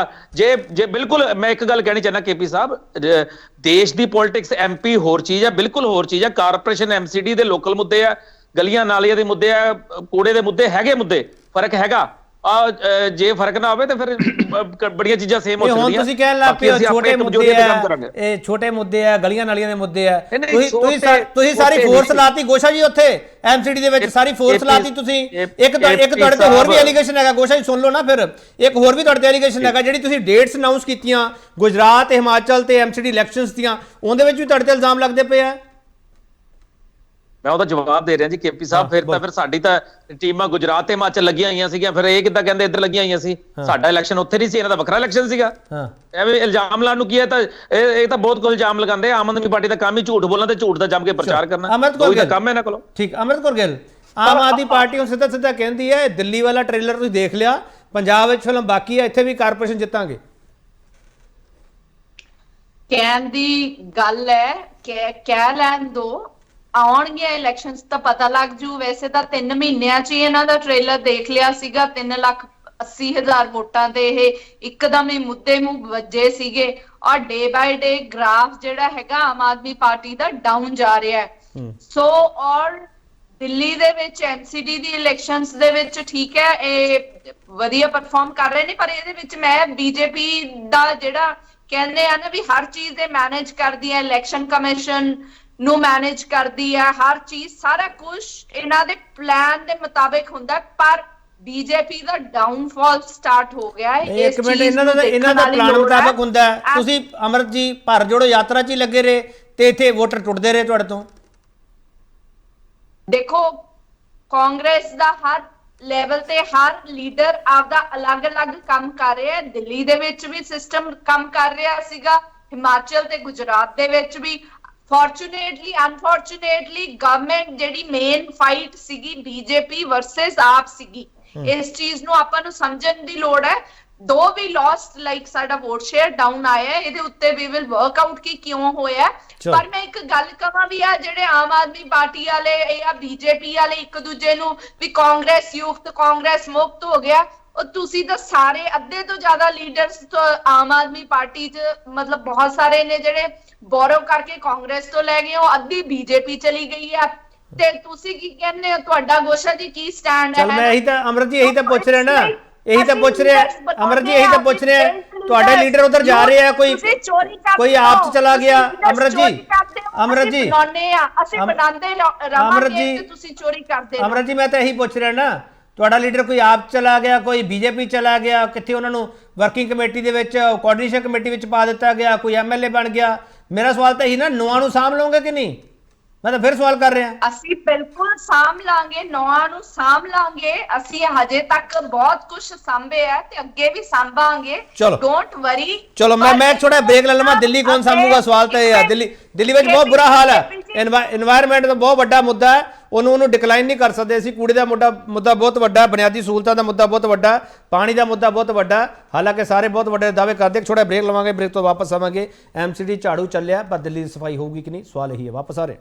ਜੇ ਬਿਲਕੁਲ ਮੈਂ ਇੱਕ ਗੱਲ ਕਹਿਣੀ ਚਾਹੁੰਦਾ KP ਸਾਹਿਬ, ਦੇਸ਼ ਦੀ ਪੋਲਿਟਿਕਸ MP ਹੋਰ ਚੀਜ਼ ਹੈ, ਬਿਲਕੁਲ ਹੋਰ ਚੀਜ਼ ਹੈ। ਕਾਰਪੋਰੇਸ਼ਨ MCD ਦੇ ਲੋਕਲ ਮੁੱਦੇ ਆ, ਗਲੀਆਂ ਨਾਲੀਆਂ ਦੇ ਮੁੱਦੇ ਆ, ਕੂੜੇ ਦੇ ਮੁੱਦੇ ਹੈਗੇ, ਮੁੱਦੇ ਫਰਕ ਹੈਗਾ। ਜੇ ਫਰਕ ਨਾ ਹੋਵੇ ਤੇ ਫਿਰ ਬੜੀਆਂ ਚੀਜ਼ਾਂ ਸੇਮ ਹੋ ਸਕਦੀਆਂ। ਹੁਣ ਤੁਸੀਂ ਕਹਿਣ ਲੱਗ ਪਏ ਛੋਟੇ ਮੁੱਦੇ ਆ, ਇਹ ਛੋਟੇ ਮੁੱਦੇ ਆ, ਗਲੀਆਂ ਨਾਲੀਆਂ ਦੇ ਮੁੱਦੇ ਆ, ਤੁਸੀਂ ਸਾਰੀ ਫੋਰਸ ਲਾਤੀ ਗੋਸ਼ਾ ਜੀ ਉੱਥੇ MCD ਦੇ ਵਿੱਚ, ਸਾਰੀ ਫੋਰਸ ਲਾਤੀ ਤੁਸੀਂ। ਇੱਕ ਤੁਹਾਡੇ ਤੇ ਹੋਰ ਵੀ ਐਲੀਗੇਸ਼ਨ ਹੈਗਾ ਗੋਸ਼ਾ ਜੀ, ਸੁਣ ਲਓ ਨਾ ਫਿਰ। ਇੱਕ ਹੋਰ ਵੀ ਤੁਹਾਡੇ ਤੇ ਐਲੀਗੇਸ਼ਨ ਹੈਗਾ, ਜਿਹੜੀ ਤੁਸੀਂ ਡੇਟਸ ਅਨਾਉਂਸ ਕੀਤੀਆਂ ਗੁਜਰਾਤ, ਹਿਮਾਚਲ ਤੇ MCD ਇਲੈਕਸ਼ਨਸ ਦੀਆਂ, ਉਹਦੇ ਵਿੱਚ ਵੀ ਤੁਹਾਡੇ ਤੇ ਇਲਜ਼ਾਮ ਲੱਗਦੇ ਪਏ ਆ। ਮੈਂ ਉਹਦਾ ਜਵਾਬ ਦੇ ਰਿਹਾ ਜੀ KP ਸਾਹਿਬ। ਫਿਰ ਸਾਡੀ ਤਾਂ ਟੀਮਾਂ ਗੁਜਰਾਤ ਤੇ ਹਿਮਾਚਲ ਲੱਗੀਆਂ ਹੋਈਆਂ ਸੀਗੀਆਂ, ਫਿਰ ਇਹ ਕਿੱਦਾਂ ਕਹਿੰਦੇ ਇੱਧਰ ਲੱਗੀਆਂ ਹੋਈਆਂ ਸੀ? ਸਾਡਾ ਇਲੈਕਸ਼ਨ ਉੱਥੇ ਨਹੀਂ ਸੀ, ਇਹਨਾਂ ਦਾ ਵੱਖਰਾ ਇਲੈਕਸ਼ਨ ਸੀਗਾ। ਐਵੇਂ ਇਲਜ਼ਾਮ ਲਾਉਣ ਨੂੰ ਕੀ ਹੈ? ਤਾਂ ਇਹ ਤਾਂ ਬਹੁਤ ਕੁਝ ਇਲਜ਼ਾਮ ਲਗਾਉਂਦੇ। ਆਮ ਆਦਮੀ ਪਾਰਟੀ ਦਾ ਕੰਮ ਹੀ ਝੂਠ ਬੋਲਣਾ ਤੇ ਝੂਠ ਦਾ ਜੰਮ ਕੇ ਪ੍ਰਚਾਰ ਕਰਨਾ, ਉਹੀ ਤਾਂ ਕੰਮ ਹੈ ਇਹਨਾਂ ਕੋਲੋਂ। ਠੀਕ, ਅੰਮ੍ਰਿਤ ਕੌਰ ਗਿੱਲ, ਆਮ ਆਦਮੀ ਪਾਰਟੀ ਹੁਣ ਸਿੱਧਾ ਕਹਿੰਦੀ ਹੈ ਦਿੱਲੀ ਵਾਲਾ ਟ੍ਰੇਲਰ ਤੁਸੀਂ ਦੇਖ ਲਿਆ, ਪੰਜਾਬ ਵਿੱਚ ਫਿਲਮ ਬਾਕੀ ਹੈ, ਇੱਥੇ ਵੀ ਕਾਰਪੋਰੇਸ਼ਨ ਜਿੱਤਾਂਗੇ। ਕਹਿਣ ਦੀ ਗੱਲ ਹੈ ਕਿ ਕਹਿ ਲੈਣ ਦੋ, ਆਉਣਗੇ ਇਲੈਕਸ਼ਨਸ ਤਾਂ ਪਤਾ ਲੱਗ ਜੂ। ਵੈਸੇ ਤਾਂ 3 ਮਹੀਨਿਆਂ 'ਚ ਹੀ ਇਹਨਾਂ ਦਾ ਟ੍ਰੇਲਰ ਦੇਖ ਲਿਆ ਸੀਗਾ। 3,80,000 ਵੋਟਾਂ ਤੇ ਇਹ ਇੱਕਦਮ ਹੀ ਮੁੱਦੇ ਮੂੰਹ ਵੱਜੇ ਸੀਗੇ। ਔਰ ਡੇ ਬਾਈ ਡੇ ਗ੍ਰਾਫ ਜਿਹੜਾ ਹੈਗਾ ਆਮ ਆਦਮੀ ਪਾਰਟੀ ਦਾ ਡਾਊਨ ਜਾ ਰਿਹਾ ਹੈ। ਸੋ ਔਰ ਦਿੱਲੀ ਦੇ ਵਿੱਚ MCD ਦੀ ਇਲੈਕਸ਼ਨਸ ਦੇ ਵਿੱਚ ਠੀਕ ਹੈ ਇਹ ਵਧੀਆ ਪਰਫਾਰਮ ਕਰ ਰਹੇ ਨੇ, ਪਰ ਇਹਦੇ ਵਿੱਚ ਮੈਂ BJP ਦਾ ਜਿਹੜਾ ਕਹਿੰਦੇ ਆ ਨਾ ਵੀ ਹਰ ਚੀਜ਼ ਦੇ ਮੈਨੇਜ ਕਰਦੀ ਹੈ, ਇਲੈਕਸ਼ਨ ਕਮਿਸ਼ਨ ਨੂੰ ਮੈਨੇਜ ਕਰਦੀ ਹੈ, ਹਰ ਚੀਜ਼ ਸਾਰਾ ਕੁਝ ਇਹਨਾਂ ਦੇ ਪਲਾਨ ਦੇ ਮੁਤਾਬਿਕ ਹੁੰਦਾ, ਪਰ BJP ਦਾ ਡਾਊਨਫਾਲ ਸਟਾਰਟ ਹੋ ਗਿਆ ਹੈ। ਇੱਕ ਮਿੰਟ, ਇਹਨਾਂ ਦਾ ਪਲਾਨ ਮੁਤਾਬਕ ਹੁੰਦਾ। ਤੁਸੀਂ ਅਮਰਤ ਜੀ ਭਰ ਜੋੜੋ ਯਾਤਰਾ 'ਚ ਹੀ ਲੱਗੇ ਰਹੇ ਤੇ ਇੱਥੇ ਵੋਟਰ ਟੁੱਟਦੇ ਰਹੇ ਤੁਹਾਡੇ ਤੋਂ। ਦੇਖੋ ਕਾਂਗਰਸ ਦਾ ਹਰ ਲੈਵਲ ਤੇ ਹਰ ਲੀਡਰ ਆਪਦਾ ਅਲੱਗ-ਅਲੱਗ ਕੰਮ ਕਰ ਰਿਹਾ ਹੈ। ਦਿੱਲੀ ਦੇ ਵਿੱਚ ਵੀ ਸਿਸਟਮ ਕੰਮ ਕਰ ਰਿਹਾ ਸੀਗਾ, ਹਿਮਾਚਲ ਤੇ ਗੁਜਰਾਤ ਦੇ ਵਿੱਚ ਵੀ। ਫੋਰਚੂਨੇਟਲੀ ਅਨਫੋਰਚੂਨੇਟਲੀ ਗਵਰਨਮੈਂਟ ਜਿਹੜੀ ਮੇਨ ਫਾਈਟ ਸੀਗੀ BJP ਵਰਸਸ ਆਪ ਸੀਗੀ। ਇਸ ਚੀਜ਼ ਨੂੰ ਆਪਾਂ ਨੂੰ ਸਮਝਣ ਦੀ ਲੋੜ ਹੈ। ਦੋ ਵੀ ਲੌਸਟ ਲਾਈਕ ਸਾਡਾ ਵੋਟ ਸ਼ੇਅਰ ਡਾਊਨ ਆਇਆ, ਇਹਦੇ ਉੱਤੇ ਵੀ ਵਿਲ ਵਰਕ ਆਊਟ ਕਿ ਕਿਉਂ ਹੋਇਆ। ਪਰ ਮੈਂ ਇੱਕ ਗੱਲ ਕਹਾਂ ਵੀ ਆ ਜਿਹੜੇ ਆਮ ਆਦਮੀ ਪਾਰਟੀ ਵਾਲੇ ਜਾਂ BJP ਵਾਲੇ ਇੱਕ ਦੂਜੇ ਨੂੰ ਵੀ ਕਾਂਗਰਸ ਯੁਕਤ, ਕਾਂਗਰਸ ਮੁਕਤ ਹੋ ਗਿਆ, ਉਹ ਤੁਸੀਂ ਤਾਂ ਸਾਰੇ ਅੱਧੇ ਤੋਂ ਜ਼ਿਆਦਾ ਲੀਡਰਸ ਆਮ ਆਦਮੀ ਪਾਰਟੀ 'ਚ ਮਤਲਬ ਬਹੁਤ ਸਾਰੇ ਨੇ ਜਿਹੜੇ ਬੋਰੋ ਕਰਕੇ ਕਾਂਗਰਸ ਤੋਂ ਲੈ ਗਏ, ਉਹ ਅੱਧੀ BJP ਚਲੀ ਗਈ ਹੈ। ਤੇ ਤੁਸੀਂ ਕੀ ਕਹਿੰਦੇ ਹੋ? ਤੁਹਾਡਾ ਗੋਸ਼ਾ ਜੀ ਕੀ ਸਟੈਂਡ ਹੈ? ਮੈਂ ਇਹੀ ਤਾਂ ਅਮਰਤ ਜੀ ਇਹੀ ਤਾਂ ਪੁੱਛ ਰਿਹਾ ਨਾ, ਇਹੀ ਤਾਂ ਪੁੱਛ ਰਿਹਾ ਅਮਰਤ ਜੀ, ਇਹੀ ਤਾਂ ਪੁੱਛ ਰਿਹਾ ਤੁਹਾਡੇ ਲੀਡਰ ਉਧਰ ਜਾ ਰਹੇ ਆ, ਕੋਈ ਆਪ ਚਲਾ ਗਿਆ। ਅਮਰਤ ਜੀ ਅਸੀਂ ਬਣਾਉਂਦੇ ਰਵਾਂਗੇ ਤੇ ਤੁਸੀਂ ਚੋਰੀ ਕਰਦੇ ਰਹੋ। ਅਮਰਤ ਜੀ ਮੈਂ ਤਾਂ ਇਹੀ ਪੁੱਛ ਰਿਹਾ ਨਾ, ਤੁਹਾਡਾ ਲੀਡਰ ਕੋਈ ਆਪ ਚਲਾ ਗਿਆ, ਕੋਈ ਬੀਜੇਪੀ ਚਲਾ ਗਿਆ, ਕਿੱਥੇ ਉਹਨਾਂ ਨੂੰ ਵਰਕਿੰਗ ਕਮੇਟੀ ਦੇ ਵਿੱਚ, ਕੋਆਰਡੀਨੇਸ਼ਨ ਕਮੇਟੀ ਵਿੱਚ ਪਾ ਦਿੱਤਾ ਗਿਆ, ਕੋਈ ਐਮਐਲਏ ਬਣ ਗਿਆ। ਮੇਰਾ ਸਵਾਲ ਤਾਂ ਇਹੀ ਨਾ, ਨੌਆਂ ਨੂੰ ਸਾਂਭ ਲਓਗੇ ਕਿ ਨਹੀਂ? ਮੈਂ ਤਾਂ ਫਿਰ ਸਵਾਲ ਕਰ ਰਿਹਾ। ਅਸੀਂ ਬਿਲਕੁਲ ਸਾਂਭ ਲਾਂਗੇ, ਨੌਆਂ ਨੂੰ ਸਾਂਭ ਲਾਂਗੇ। ਅਸੀਂ ਹਜੇ ਤੱਕ ਬਹੁਤ ਕੁਝ ਸਾਂਭੇ ਹੈ ਤੇ ਅੱਗੇ ਵੀ ਸਾਂਭਾਂਗੇ। Don't worry. ਚਲੋ ਮੈਂ ਥੋੜਾ ਬ੍ਰੇਕ ਲੈ ਲਵਾਂ। ਦਿੱਲੀ ਕੌਣ ਸਾਂਭੂਗਾ? ਸਵਾਲ ਤਾਂ ਇਹ ਹੈ। ਦਿੱਲੀ ਵਿੱਚ ਬਹੁਤ ਬੁਰਾ ਹਾਲ ਹੈ, এনवायरमेंट ਦਾ ਬਹੁਤ ਵੱਡਾ ਮੁੱਦਾ ਹੈ, ਉਹਨੂੰ ਡਿਕਲਾਈਨ ਨਹੀਂ ਕਰ ਸਕਦੇ ਅਸੀਂ। ਕੂੜੇ ਦਾ ਮੁੱਦਾ ਬਹੁਤ ਵੱਡਾ, ਬੁਨਿਆਦੀ ਸਹੂਲਤਾਂ ਦਾ ਮੁੱਦਾ ਬਹੁਤ ਵੱਡਾ, ਪਾਣੀ ਦਾ ਮੁੱਦਾ ਬਹੁਤ ਵੱਡਾ। ਹਾਲਾਂਕਿ ਸਾਰੇ ਬਹੁਤ ਵੱਡੇ ਦਾਅਵੇ ਕਰਦੇ। ਥੋੜਾ ਬ੍ਰੇਕ ਲਵਾਂਗੇ, ਬ੍ਰੇਕ ਤੋਂ ਵਾਪਸ ਆਵਾਂਗੇ। ਐਮਸੀਡੀ ਝਾੜੂ ਚੱਲਿਆ, ਪਰ ਦਿੱਲੀ ਦੀ ਸਫਾਈ ਹੋਊਗੀ ਕਿ ਨਹੀਂ, ਸਵਾਲ ਇਹੀ ਹੈ। ਵਾਪਸ ਆ ਰਹੇ।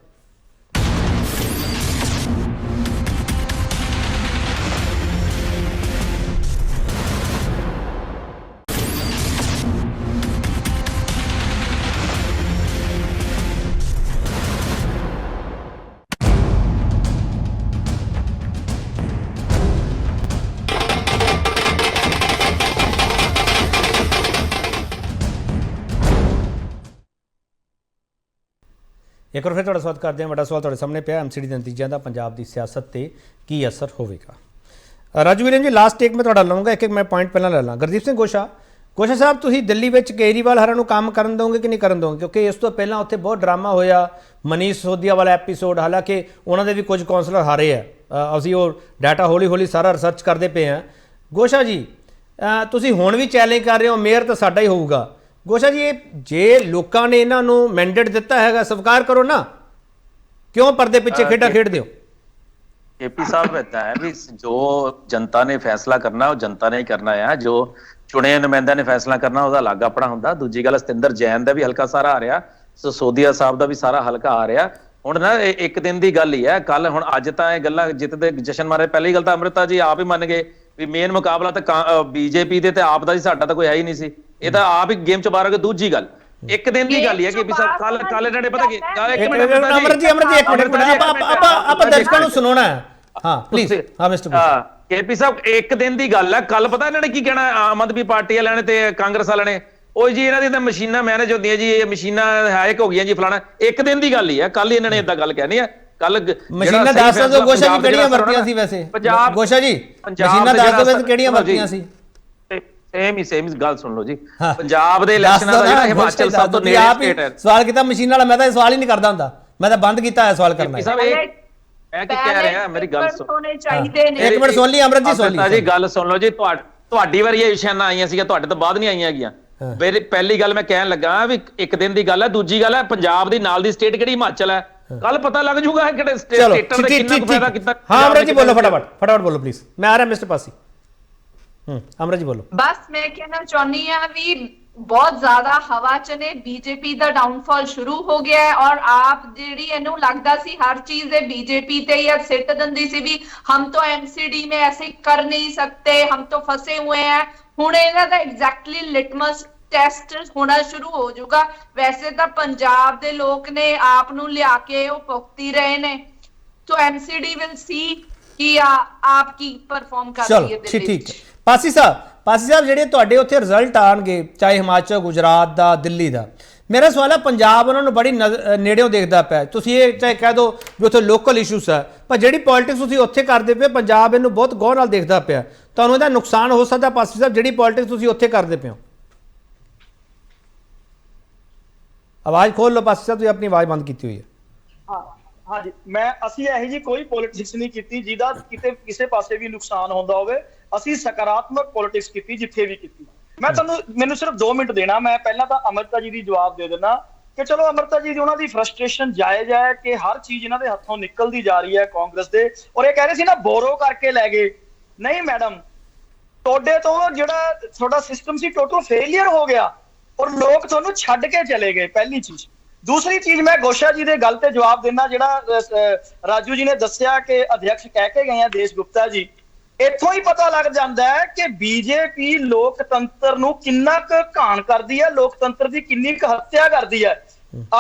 ਇੱਕ ਵਾਰ ਫਿਰ ਤੁਹਾਡਾ ਸਵਾਗਤ ਕਰਦੇ ਹਾਂ। ਵੱਡਾ ਸਵਾਲ ਤੁਹਾਡੇ ਸਾਹਮਣੇ ਪਿਆ, ਐਮਸੀਡੀ ਦੇ ਨਤੀਜਿਆਂ ਦਾ ਪੰਜਾਬ ਦੀ ਸਿਆਸਤ ਤੇ ਕੀ ਅਸਰ ਹੋਵੇਗਾ। ਰਾਜੂ ਵੀਰਨ ਜੀ, ਲਾਸਟ ਟੇਕ ਮੈਂ ਤੁਹਾਡਾ ਲਵਾਂਗਾ। ਇੱਕ ਮੈਂ ਪੁਆਇੰਟ ਪਹਿਲਾਂ ਲੈ ਲਾਂ। ਗੁਰਦੀਪ ਸਿੰਘ ਗੋਸ਼ਾ ਸਾਹਿਬ, ਤੁਸੀਂ ਦਿੱਲੀ ਵਿੱਚ ਕੇਜਰੀਵਾਲ ਹਰਾਂ ਨੂੰ ਕੰਮ ਕਰਨ ਦੋਗੇ ਕਿ ਨਹੀਂ ਕਰਨ ਦੋਗੇ? ਕਿਉਂਕਿ ਇਸ ਤੋਂ ਪਹਿਲਾਂ ਉੱਥੇ ਬਹੁਤ ਡਰਾਮਾ ਹੋਇਆ, ਮਨੀਸ਼ ਸਿਸੋਦੀਆ ਵਾਲਾ ਐਪੀਸੋਡ। ਹਾਲਾਂਕਿ ਉਹਨਾਂ ਦੇ ਵੀ ਕੁਝ ਕੌਂਸਲਰ ਹਾਰੇ ਆ, ਅਸੀਂ ਉਹ ਡਾਟਾ ਹੌਲੀ ਹੌਲੀ ਸਾਰਾ ਰਿਸਰਚ ਕਰਦੇ ਪਏ ਹਾਂ। ਗੋਸ਼ਾ ਜੀ, ਤੁਸੀਂ ਹੁਣ ਵੀ ਚੈਲੰਜ ਕਰ ਰਹੇ ਹੋ, ਮੇਅਰ ਤਾਂ ਸਾਡਾ ਹੀ ਹੋਊਗਾ। ਗੋਸ਼ਾ ਜੀ, ਇਹ ਜੇ ਲੋਕਾਂ ਨੇ ਇਹਨਾਂ ਨੂੰ ਮੈਂਡੇਟ ਦਿੱਤਾ ਹੈਗਾ, ਸਵੀਕਾਰ ਕਰੋ ਨਾ, ਕਿਉਂ ਪਰਦੇ ਪਿੱਛੇ ਖੇਡਾਂ ਖੇਡਦੇ ਹੋ? केपी साहब कहता है भी जो जनता ने फैसला करना वो जनता ने ही करना है, जो चुने नुमाइंदा ने फैसला करना ਉਹਦਾ ਅਲੱਗ ਆਪਣਾ ਹੁੰਦਾ। ਦੂਜੀ ਗੱਲ, ਸਤਿੰਦਰ ਜੈਨ ਦਾ ਵੀ ਹਲਕਾ ਸਾਰਾ ਆ ਰਿਹਾ, ਸਿਸੋਦੀਆ ਸਾਹਿਬ ਦਾ ਵੀ ਸਾਰਾ ਹਲਕਾ ਆ ਰਿਹਾ। ਹੁਣ ਨਾ ਇੱਕ ਦਿਨ ਦੀ ਗੱਲ ਹੀ ਹੈ। ਕੱਲ ਹੁਣ ਅੱਜ ਤਾਂ ਇਹ ਗੱਲਾਂ ਜਿੱਤ ਦੇ ਜਸ਼ਨ ਮਾਰੇ। ਪਹਿਲੀ ਗੱਲ ਤਾਂ ਅੰਮ੍ਰਿਤਾ ਜੀ ਆਪ ਹੀ ਮੰਨ ਗਏ ਵੀ ਮੇਨ ਮੁਕਾਬਲਾ ਤਾਂ ਬੀਜੇਪੀ ਦੇ ਤੇ ਆਪ ਦਾ ਸੀ, ਸਾਡਾ ਤਾਂ ਕੋਈ ਹੈ ਹੀ ਨਹੀਂ ਸੀ। ਇਹ ਤਾਂ ਆਪ ਹੀ ਗੇਮ ਚ ਬਾਹਰ ਹੋ ਗਏ। ਦੂਜੀ ਗੱਲ, ਇੱਕ ਦਿਨ ਦੀ ਗੱਲ ਹੀ ਹੈ ਕਿ ਵੀ ਕੱਲ ਇਹਨਾਂ ਨੇ ਪਤਾ ਕੀ ਅਮਰਤ ਜੀ ਇੱਕ ਮਿੰਟ ਆਪਾਂ ਦਰਸ਼ਕਾਂ ਨੂੰ ਸੁਣਾਉਣਾ ਹੈ। ਹਾਂ ਪਲੀਜ਼। ਹਾਂ ਮਿਸਟਰ ਕੇਪੀ ਸਾਹਿਬ, ਇੱਕ ਦਿਨ ਦੀ ਗੱਲ ਹੈ। ਕੱਲ ਪਤਾ ਇਹਨਾਂ ਨੇ ਕੀ ਕਹਿਣਾ, ਆਮ ਆਦਮੀ ਪਾਰਟੀ ਵਾਲਿਆਂ ਨੇ ਤੇ ਕਾਂਗਰਸ ਵਾਲਿਆਂ ਨੇ, ਉਹ ਜੀ ਇਹਨਾਂ ਦੀ ਤਾਂ ਮਸ਼ੀਨਾਂ ਮੈਨੇਜ ਹੁੰਦੀਆਂ ਜੀ, ਇਹ ਮਸ਼ੀਨਾਂ ਹੈਕ ਹੋ ਗਈਆਂ ਜੀ ਫਲਾਣਾ। ਇੱਕ ਦਿਨ ਦੀ ਗੱਲ ਹੀ ਹੈ। ਕੱਲ ਹੀ ਇਹਨਾਂ ਨੇ ਏਦਾਂ ਗੱਲ ਕਹਿਣੀ ਹੈ। ਕੱਲ ਮਸ਼ੀਨਾਂ ਦੱਸ ਦਿਓ ਗੋਸ਼ਾ ਜੀ, ਕਿਹੜੀਆਂ ਵਰਤੀਆਂ ਸੀ ਵੈਸੇ? ਗੋਸ਼ਾ ਜੀ, ਮਸ਼ੀਨਾਂ ਦੱਸ ਦਿਓ ਵੈਸੇ ਕਿਹੜੀਆਂ ਵਰਤੀਆਂ ਸੀ? ਸੇਮ ਹੀ ਗੱਲ ਸੁਣ ਲਓ ਜੀ। ਪੰਜਾਬ ਦੇ ਇਲੈਕਸ਼ਨਾਂ ਦਾ ਜਿਹੜਾ ਹਿਮਾਚਲ ਸਭ ਤੋਂ ਨੇੜੇ ਸਟੇਟ ਹੈ। ਸਵਾਲ ਕੀਤਾ ਮਸ਼ੀਨ ਵਾਲਾ, ਮੈਂ ਤਾਂ ਇਹ ਸਵਾਲ ਹੀ ਨਹੀਂ ਕਰਦਾ ਹੁੰਦਾ, ਮੈਂ ਤਾਂ ਬੰਦ ਕੀਤਾ ਹੈ ਸਵਾਲ ਕਰਨਾ। ਮੈਂ ਕੀ ਕਹਿ ਰਿਹਾ, ਮੇਰੀ ਗੱਲ ਸੁਣੋ। ਇੱਕ ਮਿੰਟ ਸੁਣ ਲਈ ਅਮਰਤ ਜੀ, ਸੁਣ ਲਈ ਜੀ ਗੱਲ ਸੁਣ ਲਓ ਜੀ। ਤੁਹਾਡੀ ਵਾਰੀ ਇਹ ਨਿਸ਼ਾਨਾਂ ਆਈਆਂ ਸੀਗੀਆਂ, ਤੁਹਾਡੇ ਤੋਂ ਬਾਅਦ ਨਹੀਂ ਆਈਆਂ ਹੈਗੀਆਂ। ਪਹਿਲੀ ਗੱਲ ਮੈਂ ਕਹਿਣ ਲੱਗਾ ਵੀ ਇੱਕ ਦਿਨ ਦੀ ਗੱਲ ਹੈ। ਦੂਜੀ ਗੱਲ ਹੈ, ਪੰਜਾਬ ਦੀ ਨਾਲ ਦੀ ਸਟੇਟ ਕਿਹੜੀ ਹਿਮਾਚਲ ਹੈ, ਕੱਲ ਪਤਾ ਲੱਗ ਜੂਗਾ ਕਿਹੜੇ ਸਟੇਟਾਂ ਦੇ ਕਿੰਨਾ ਕੁ ਫਾਇਦਾ ਕੀਤਾ। ਹਾਂ ਅਮਰਤ ਜੀ ਬੋਲੋ, ਫਟਾਫਟ ਬੋਲੋ ਪਲੀਜ਼। ਮੈਂ ਆ ਰਿਹਾ ਮਿਸਟਰ ਪਾਸੀ। ਅਮਰਤ ਜੀ ਬੋਲੋ। ਬਸ ਮੈਂ ਕਹਿਣਾ ਚਾਹੁੰਦੀ ਹਾਂ ਵੀ ਬਹੁਤ ਜ਼ਿਆਦਾ ਹਵਾ ਚ ਨੇ। ਬੀਜੇਪੀ ਦਾ ਡਾਊਨਫਾਲ ਸ਼ੁਰੂ ਹੋ ਗਿਆ ਹੈ ਔਰ ਆਪ ਜਿਹੜੀ ਇਹਨੂੰ ਲੱਗਦਾ ਸੀ ਹਰ ਚੀਜ਼ ਦੇ ਬੀਜੇਪੀ ਤੇ ਹੀ ਸਿੱਟ ਦਿੰਦੀ ਸੀ ਵੀ ਹਮ ਤਾਂ ਐਮਸੀਡੀ में ऐसे कर नहीं सकते, हम तो फंसे हुए हैं। ਹੁਣ ਇਹਨਾਂ ਦਾ ਐਗਜ਼ੈਕਟਲੀ ਲਿਟਮਸ ਟੈਸਟ ਹੋਣਾ ਸ਼ੁਰੂ ਹੋ ਜਾਊਗਾ। ਵੈਸੇ ਤਾਂ ਪੰਜਾਬ ਦੇ ਲੋਕ ਨੇ ਆਪ ਨੂੰ ਲਿਆ ਕੇ ਉਹ ਭੁਗਤੀ ਰਹੇ ਨੇ, तो एमसीडी विल सी कि आप की परफॉर्म कर रही है। ठीक। ਪਾਸੀ ਸਾਹਿਬ ਜਿਹੜੇ ਤੁਹਾਡੇ ਉੱਥੇ ਰਿਜ਼ਲਟ ਆਣਗੇ, ਚਾਹੇ ਹਿਮਾਚਲ, ਗੁਜਰਾਤ ਦਾ, ਦਿੱਲੀ ਦਾ, ਮੇਰਾ ਸਵਾਲ ਹੈ ਪੰਜਾਬ ਉਹਨਾਂ ਨੂੰ ਬੜੀ ਨੇੜਿਓਂ ਦੇਖਦਾ ਪਿਆ। ਤੁਸੀਂ ਇਹ ਚਾਹੇ ਕਹਿ ਦਿਓ ਵੀ ਉੱਥੇ ਲੋਕਲ ਇਸ਼ੂਸ ਹੈ, ਪਰ ਜਿਹੜੀ ਪੋਲਿਟਿਕਸ ਤੁਸੀਂ ਉੱਥੇ ਕਰਦੇ ਪਏ, ਪੰਜਾਬ ਇਹਨੂੰ ਬਹੁਤ ਗੌਰ ਨਾਲ ਦੇਖਦਾ ਪਿਆ। ਤੁਹਾਨੂੰ ਇਹਦਾ ਨੁਕਸਾਨ ਹੋ ਸਕਦਾ ਪਾਸੀ ਸਾਹਿਬ, ਜਿਹੜੀ ਪੋਲਿਟਿਕਸ ਤੁਸੀਂ ਉੱਥੇ ਕਰਦੇ ਪਏ ਹੋ? ਆਵਾਜ਼ ਖੋਲ ਲਓ ਪਾਸੀ ਸਾਹਿਬ, ਤੁਸੀਂ ਆਪਣੀ ਆਵਾਜ਼ ਬੰਦ ਕੀਤੀ ਹੋਈ ਹੈ। ਹਾਂਜੀ, ਅਸੀਂ ਇਹੋ ਜੀ ਕੋਈ ਪੋਲਿਟਿਕਸ ਨਹੀਂ ਕੀਤੀ ਜਿਹਦਾ ਕਿਤੇ ਕਿਸੇ ਪਾਸੇ ਵੀ ਨੁਕਸਾਨ ਹੁੰਦਾ ਹੋਵੇ। ਅਸੀਂ ਸਕਾਰਾਤਮਕ ਪੋਲਿਟਿਕਸ ਕੀਤੀ ਜਿੱਥੇ ਵੀ ਕੀਤੀ। ਮੈਨੂੰ ਸਿਰਫ 2 ਮਿੰਟ ਦੇਣਾ। ਮੈਂ ਪਹਿਲਾਂ ਤਾਂ ਅਮਰਤਾ ਜੀ ਦੀ ਜਵਾਬ ਦੇ ਦਿੰਦਾ ਕਿ ਚਲੋ ਅਮਰਤਾ ਜੀ ਦੀ ਉਹਨਾਂ ਦੀ ਫਰਸਟ੍ਰੇਸ਼ਨ ਜਾਇਜ਼ ਹੈ ਕਿ ਹਰ ਚੀਜ਼ ਇਹਨਾਂ ਦੇ ਹੱਥੋਂ ਨਿਕਲਦੀ ਜਾ ਰਹੀ ਹੈ ਕਾਂਗਰਸ ਦੇ। ਔਰ ਇਹ ਕਹਿ ਰਹੇ ਸੀ ਨਾ ਬੋਰੋ ਕਰਕੇ ਲੈ ਗਏ। ਨਹੀਂ ਮੈਡਮ, ਤੁਹਾਡੇ ਤੋਂ ਜਿਹੜਾ ਤੁਹਾਡਾ ਸਿਸਟਮ ਸੀ ਟੋਟਲ ਫੇਲਿਅਰ ਹੋ ਗਿਆ ਔਰ ਲੋਕ ਤੁਹਾਨੂੰ ਛੱਡ ਕੇ ਚਲੇ ਗਏ, ਪਹਿਲੀ ਚੀਜ਼। ਦੂਸਰੀ ਚੀਜ਼, ਮੈਂ ਗੋਸ਼ਾ ਜੀ ਦੇ ਗੱਲ ਤੇ ਜਵਾਬ ਦੇਣਾ। ਜਿਹੜਾ ਰਾਜੂ ਜੀ ਨੇ ਦੱਸਿਆ ਕਿ ਅਧਿਅਕਸ਼ ਕਹਿ ਕੇ ਗਏ ਆ ਦੇਸ਼ ਗੁਪਤਾ ਜੀ, ਇੱਥੋਂ ਹੀ ਪਤਾ ਲੱਗ ਜਾਂਦਾ ਹੈ ਕਿ ਬੀਜੇਪੀ ਲੋਕਤੰਤਰ ਨੂੰ ਕਿੰਨਾ ਕੁ ਘਾਣ ਕਰਦੀ ਹੈ, ਲੋਕਤੰਤਰ ਦੀ ਕਿੰਨੀ ਕੁ ਹੱਤਿਆ ਕਰਦੀ ਹੈ।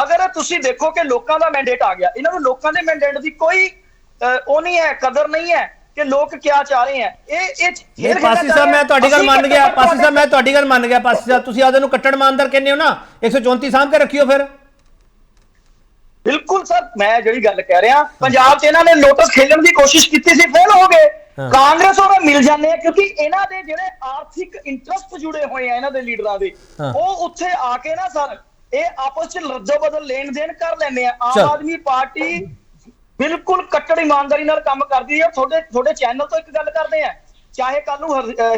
ਅਗਰ ਤੁਸੀਂ ਦੇਖੋ ਕਿ ਲੋਕਾਂ ਦਾ ਮੈਂਡੇਟ ਆ ਗਿਆ, ਇਹਨਾਂ ਨੂੰ ਲੋਕਾਂ ਦੇ ਮੈਂਡੇਟ ਦੀ ਕੋਈ ਉਹ ਨਹੀਂ ਹੈ, ਕਦਰ ਨਹੀਂ ਹੈ। ਕਿ ਲੋਕ ਕੀ ਚਾਹ ਰਹੇ ਹੈ। ਇਹ ਪਾਸੀ ਸਾਹਿਬ ਮੈਂ ਤੁਹਾਡੀ ਗੱਲ ਮੰਨ ਗਿਆ, ਪਾਸੀ ਸਾਹਿਬ ਮੈਂ ਤੁਹਾਡੀ ਗੱਲ ਮੰਨ ਗਿਆ। ਪਾਸੀ ਸਾਹਿਬ ਤੁਸੀਂ ਆਦੇ ਨੂੰ ਕੱਟੜ ਇਮਾਨਦਾਰ ਕਹਿੰਦੇ ਹੋ ਨਾ, 134 ਸਾਂਭ ਕੇ ਰੱਖਿਓ ਫਿਰ। ਬਿਲਕੁਲ ਸਰ, ਮੈਂ ਜਿਹੜੀ ਗੱਲ ਕਹਿ ਰਿਹਾ, ਪੰਜਾਬ 'ਚ ਇਹਨਾਂ ਨੇ ਲੋਟਸ ਖੇਲਣ ਦੀ ਕੋਸ਼ਿਸ਼ ਕੀਤੀ ਸੀ, ਫੇਲ ਹੋ ਗਏ। ਕਾਂਗਰਸ ਉਹਨਾਂ ਮਿਲ ਜਾਂਦੇ ਆ ਕਿਉਂਕਿ ਇਹਨਾਂ ਦੇ ਜਿਹੜੇ ਆਰਥਿਕ ਇੰਟਰਸਟ ਜੁੜੇ ਹੋਏ ਆ ਇਹਨਾਂ ਦੇ ਲੀਡਰਾਂ ਦੇ, ਉਹ ਉੱਥੇ ਆ ਕੇ ਨਾ ਸਰ ਇਹ ਆਪਸ 'ਚ ਰੱਦੋ ਬਦਲ ਲੈਣ ਦੇਣ ਕਰ ਲੈਂਦੇ ਆ। ਆਮ ਆਦਮੀ ਪਾਰਟੀ ਬਿਲਕੁਲ ਕੱਟੜ ਇਮਾਨਦਾਰੀ ਨਾਲ ਕੰਮ ਕਰਦੀ ਹੈ। ਤੁਹਾਡੇ ਚੈਨਲ ਤੋਂ ਇੱਕ ਗੱਲ ਕਰਦੇ ਆ, ਚਾਹੇ ਕੱਲ ਨੂੰ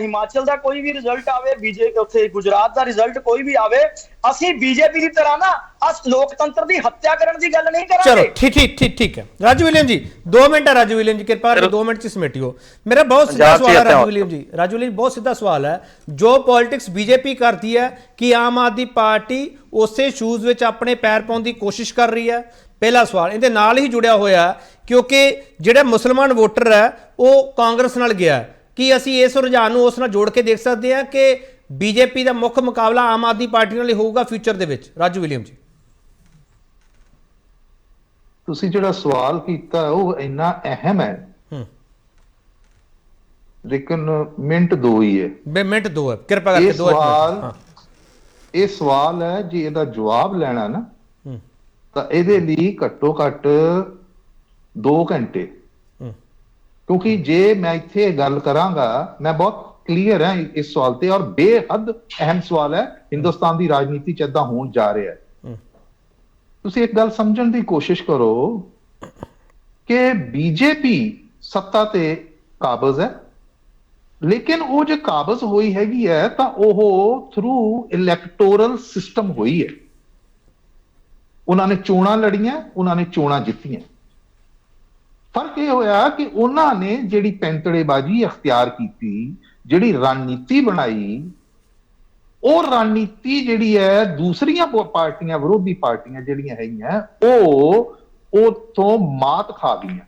ਹਿਮਾਚਲ ਦਾ ਕੋਈ ਵੀ ਰਿਜ਼ਲਟ ਆਵੇ, ਬੀਜੇਪੀ ਉੱਥੇ ਗੁਜਰਾਤ ਦਾ ਰਿਜ਼ਲਟ ਕੋਈ ਵੀ ਆਵੇ, ਅਸੀਂ ਬੀਜੇਪੀ ਦੀ ਤਰ੍ਹਾਂ ਨਾ ਲੋਕਤੰਤਰ ਦੀ ਹੱਤਿਆ ਕਰਨ ਦੀ ਗੱਲ ਨਹੀਂ ਕਰਾਂਗੇ। ਚਲੋ ਠੀਕ ਹੈ। ਰਾਜੂ ਵਿਲੀਅਮ ਜੀ 2 ਮਿੰਟ ਹੈ। ਰਾਜੂ ਵਿਲੀਅਮ ਜੀ ਕਿਰਪਾ ਕਰਕੇ 2 ਮਿੰਟ ਚ ਸਮੇਟਿਓ। ਮੇਰਾ ਬਹੁਤ ਸਿੱਧਾ ਸਵਾਲ ਹੈ ਰਾਜੂ ਵਿਲੀਅਮ ਜੀ। ਰਾਜੂ ਵਿਲੀਅਮ ਬਹੁਤ ਸਿੱਧਾ ਸਵਾਲ ਹੈ, ਜੋ ਪੋਲਿਟਿਕਸ ਬੀਜੇਪੀ ਕਰਦੀ ਹੈ ਕਿ ਆਮ ਆਦਮੀ ਪਾਰਟੀ ਉਸੇ ਸ਼ੂਜ਼ ਵਿੱਚ ਆਪਣੇ ਪੈਰ ਪਾਉਣ ਦੀ ਕੋਸ਼ਿਸ਼ ਕਰ ਰਹੀ ਹੈ? ਪਹਿਲਾ ਸਵਾਲ ਇਹਦੇ ਨਾਲ ਹੀ ਜੁੜਿਆ ਹੋਇਆ ਕਿਉਂਕਿ ਜਿਹੜਾ ਮੁਸਲਮਾਨ ਵੋਟਰ ਹੈ ਉਹ ਕਾਂਗਰਸ ਨਾਲ ਗਿਆ, ਕੀ ਅਸੀਂ ਇਸ ਰੁਝਾਨ ਨੂੰ ਉਸ ਨਾਲ ਜੋੜ ਕੇ ਦੇਖ ਸਕਦੇ ਹਾਂ ਕਿ ਬੀਜੇਪੀ ਦਾ ਮੁੱਖ ਮੁਕਾਬਲਾ ਆਮ ਆਦਮੀ ਪਾਰਟੀ ਨਾਲ ਹੀ ਹੋਊਗਾ ਫਿਊਚਰ ਦੇ ਵਿੱਚ? ਰਾਜੂ ਵਿਲੀਅਮ ਜੀ ਤੁਸੀਂ ਜਿਹੜਾ ਸਵਾਲ ਕੀਤਾ ਉਹ ਇੰਨਾ ਅਹਿਮ ਹੈ, ਲੇਕਿਨ ਮਿੰਟ 2 ਹੀ ਹੈ। ਮਿੰਟ 2 ਹੈ, ਕਿਰਪਾ ਕਰਕੇ 2 ਮਿੰਟ। ਇਹ ਸਵਾਲ ਹੈ ਜੇ ਇਹਦਾ ਜਵਾਬ ਲੈਣਾ ਨਾ ਤਾਂ ਇਹਦੇ ਲਈ ਘੱਟੋ ਘੱਟ 2 ਘੰਟੇ, ਕਿਉਂਕਿ ਜੇ ਮੈਂ ਇੱਥੇ ਗੱਲ ਕਰਾਂਗਾ, ਮੈਂ ਬਹੁਤ ਕਲੀਅਰ ਹੈ ਇਸ ਸਵਾਲ ਤੇ, ਔਰ ਬੇਹੱਦ ਅਹਿਮ ਸਵਾਲ ਹੈ, ਹਿੰਦੁਸਤਾਨ ਦੀ ਰਾਜਨੀਤੀ ਚ ਏਦਾਂ ਹੋਣ ਜਾ ਰਿਹਾ ਹੈ। ਤੁਸੀਂ ਇੱਕ ਗੱਲ ਸਮਝਣ ਦੀ ਕੋਸ਼ਿਸ਼ ਕਰੋ ਕਿ ਬੀਜੇਪੀ ਸੱਤਾ ਤੇ ਕਾਬਜ਼ ਹੈ, ਲੇਕਿਨ ਉਹ ਜੇ ਕਾਬਜ਼ ਹੋਈ ਹੈਗੀ ਹੈ ਤਾਂ ਉਹ ਥਰੂ ਇਲੈਕਟੋਰਲ ਸਿਸਟਮ ਹੋਈ ਹੈ। ਉਹਨਾਂ ਨੇ ਚੋਣਾਂ ਲੜੀਆਂ, ਉਹਨਾਂ ਨੇ ਚੋਣਾਂ ਜਿੱਤੀਆਂ। ਫਰਕ ਇਹ ਹੋਇਆ ਕਿ ਉਹਨਾਂ ਨੇ ਜਿਹੜੀ ਪੈਂਤੜੇਬਾਜ਼ੀ ਅਖਤਿਆਰ ਕੀਤੀ, ਜਿਹੜੀ ਰਣਨੀਤੀ ਬਣਾਈ, ਉਹ ਰਣਨੀਤੀ ਜਿਹੜੀ ਹੈ ਦੂਸਰੀਆਂ ਪਾਰਟੀਆਂ, ਵਿਰੋਧੀ ਪਾਰਟੀਆਂ ਜਿਹੜੀਆਂ ਹੈਗੀਆਂ, ਉਹ ਤੋਂ ਮਾਤ ਖਾ ਗਈਆਂ।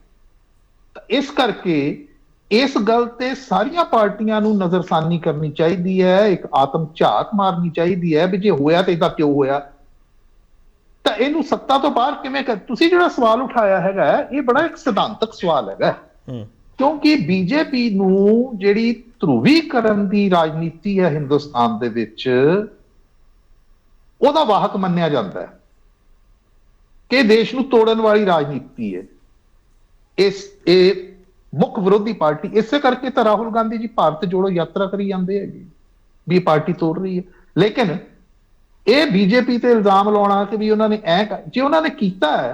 ਤਾਂ ਇਸ ਕਰਕੇ ਇਸ ਗੱਲ ਤੇ ਸਾਰੀਆਂ ਪਾਰਟੀਆਂ ਨੂੰ ਨਜ਼ਰਸਾਨੀ ਕਰਨੀ ਚਾਹੀਦੀ ਹੈ, ਇੱਕ ਆਤਮ ਝਾਤ ਮਾਰਨੀ ਚਾਹੀਦੀ ਹੈ ਵੀ ਜੇ ਹੋਇਆ ਤਾਂ ਇਹਦਾ ਕਿਉਂ ਹੋਇਆ, ਤਾਂ ਇਹਨੂੰ ਸੱਤਾ ਤੋਂ ਬਾਹਰ ਕਿਵੇਂ ਕਰ। ਤੁਸੀਂ ਜਿਹੜਾ ਸਵਾਲ ਉਠਾਇਆ ਹੈਗਾ ਇਹ ਬੜਾ ਇੱਕ ਸਿਧਾਂਤਕ ਸਵਾਲ ਹੈਗਾ, ਕਿਉਂਕਿ ਬੀਜੇਪੀ ਨੂੰ ਜਿਹੜੀ ਧਰੁਵੀਕਰਨ ਦੀ ਰਾਜਨੀਤੀ ਹੈ ਹਿੰਦੁਸਤਾਨ ਦੇ ਵਿੱਚ, ਉਹਦਾ ਵਾਹਕ ਮੰਨਿਆ ਜਾਂਦਾ ਹੈ ਕਿ ਦੇਸ਼ ਨੂੰ ਤੋੜਨ ਵਾਲੀ ਰਾਜਨੀਤੀ ਹੈ। ਇਹ ਮੁੱਖ ਵਿਰੋਧੀ ਪਾਰਟੀ, ਇਸੇ ਕਰਕੇ ਤਾਂ ਰਾਹੁਲ ਗਾਂਧੀ ਜੀ ਭਾਰਤ ਜੋੜੋ ਯਾਤਰਾ ਕਰੀ ਜਾਂਦੇ ਹੈਗੇ ਵੀ ਪਾਰਟੀ ਤੋੜ ਰਹੀ ਹੈ। ਲੇਕਿਨ ਇਹ ਬੀਜੇਪੀ ਤੇ ਇਲਜ਼ਾਮ ਲਾਉਣਾ ਕਿ ਵੀ ਉਹਨਾਂ ਨੇ ਜੇ ਉਹਨਾਂ ਨੇ ਕੀਤਾ ਹੈ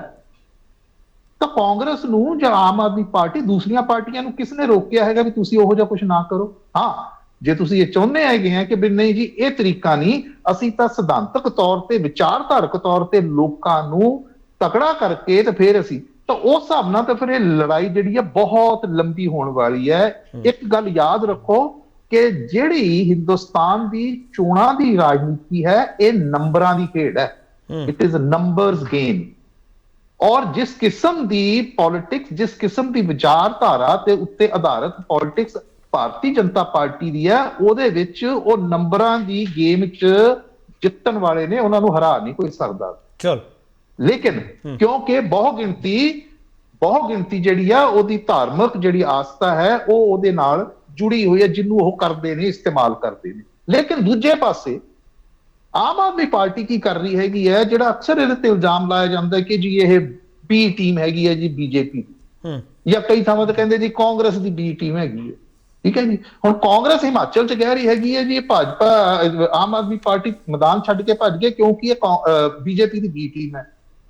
ਤਾਂ ਕਾਂਗਰਸ ਨੂੰ ਜਾਂ ਆਮ ਆਦਮੀ ਪਾਰਟੀ, ਦੂਸਰੀਆਂ ਪਾਰਟੀਆਂ ਨੂੰ ਕਿਸ ਨੇ ਰੋਕਿਆ ਹੈਗਾ ਵੀ ਤੁਸੀਂ ਉਹੋ ਜਿਹਾ ਕੁਝ ਨਾ ਕਰੋ? ਹਾਂ, ਜੇ ਤੁਸੀਂ ਇਹ ਚਾਹੁੰਦੇ ਹੈਗੇ ਆ ਕਿ ਵੀ ਨਹੀਂ ਜੀ ਇਹ ਤਰੀਕਾ ਨਹੀਂ, ਅਸੀਂ ਤਾਂ ਸਿਧਾਂਤਕ ਤੌਰ ਤੇ, ਵਿਚਾਰਧਾਰਕ ਤੌਰ ਤੇ ਲੋਕਾਂ ਨੂੰ ਤਕੜਾ ਕਰਕੇ ਤੇ ਫਿਰ ਅਸੀਂ, ਤਾਂ ਉਸ ਹਿਸਾਬ ਨਾਲ ਤਾਂ ਫਿਰ ਇਹ ਲੜਾਈ ਜਿਹੜੀ ਹੈ ਬਹੁਤ ਲੰਬੀ ਹੋਣ ਵਾਲੀ ਹੈ। ਇੱਕ ਗੱਲ ਯਾਦ ਰੱਖੋ ਕਿ ਜਿਹੜੀ ਹਿੰਦੁਸਤਾਨ ਦੀ ਚੋਣਾਂ ਦੀ ਰਾਜਨੀਤੀ ਹੈ ਇਹ ਨੰਬਰਾਂ ਦੀ ਖੇਡ ਹੈ, it is a numbers game. ਔਰ ਜਿਸ ਕਿਸਮ ਦੀ ਪੋਲਿਟਿਕਸ, ਜਿਸ ਕਿਸਮ ਦੀ ਵਿਚਾਰਧਾਰਾ ਤੇ ਉੱਤੇ ਆਧਾਰਿਤ ਪੋਲਿਟਿਕਸ ਭਾਰਤੀ ਜਨਤਾ ਪਾਰਟੀ ਦੀ ਹੈ, ਉਹਦੇ ਵਿੱਚ ਉਹ ਨੰਬਰਾਂ ਦੀ ਗੇਮ 'ਚ ਜਿੱਤਣ ਵਾਲੇ ਨੇ, ਉਹਨਾਂ ਨੂੰ ਹਰਾ ਨਹੀਂ ਕੋਈ ਸਕਦਾ। ਚਲ ਲੇਕਿਨ ਕਿਉਂਕਿ ਬਹੁ ਗਿਣਤੀ ਜਿਹੜੀ ਆ ਉਹਦੀ ਧਾਰਮਿਕ ਜਿਹੜੀ ਆਸਥਾ ਹੈ ਉਹ ਉਹਦੇ ਨਾਲ ਜੁੜੀ ਹੋਈ ਹੈ, ਜਿਹਨੂੰ ਉਹ ਕਰਦੇ ਨੇ, ਇਸਤੇਮਾਲ ਕਰਦੇ ਨੇ। ਲੇਕਿਨ ਦੂਜੇ ਪਾਸੇ ਆਮ ਆਦਮੀ ਪਾਰਟੀ ਕੀ ਕਰ ਰਹੀ ਹੈਗੀ ਹੈ, ਜਿਹੜਾ ਅਕਸਰ ਇਹਦੇ ਤੇ ਇਲਜ਼ਾਮ ਲਾਇਆ ਜਾਂਦਾ ਕਿ ਜੀ ਇਹ ਬੀ ਟੀਮ ਹੈਗੀ ਹੈ ਜੀ ਬੀਜੇਪੀ, ਜਾਂ ਕਈ ਥਾਵਾਂ ਤੇ ਕਹਿੰਦੇ ਜੀ ਕਾਂਗਰਸ ਦੀ ਬੀ ਟੀਮ ਹੈਗੀ ਹੈ। ਠੀਕ ਹੈ ਜੀ, ਹੁਣ ਕਾਂਗਰਸ ਹਿਮਾਚਲ ਚ ਕਹਿ ਰਹੀ ਹੈਗੀ ਹੈ ਜੀ ਇਹ ਭਾਜਪਾ, ਆਮ ਆਦਮੀ ਪਾਰਟੀ ਮੈਦਾਨ ਛੱਡ ਕੇ ਭੱਜ ਗਏ ਕਿਉਂਕਿ ਇਹ ਬੀਜੇਪੀ ਦੀ ਬੀ ਟੀਮ ਹੈ।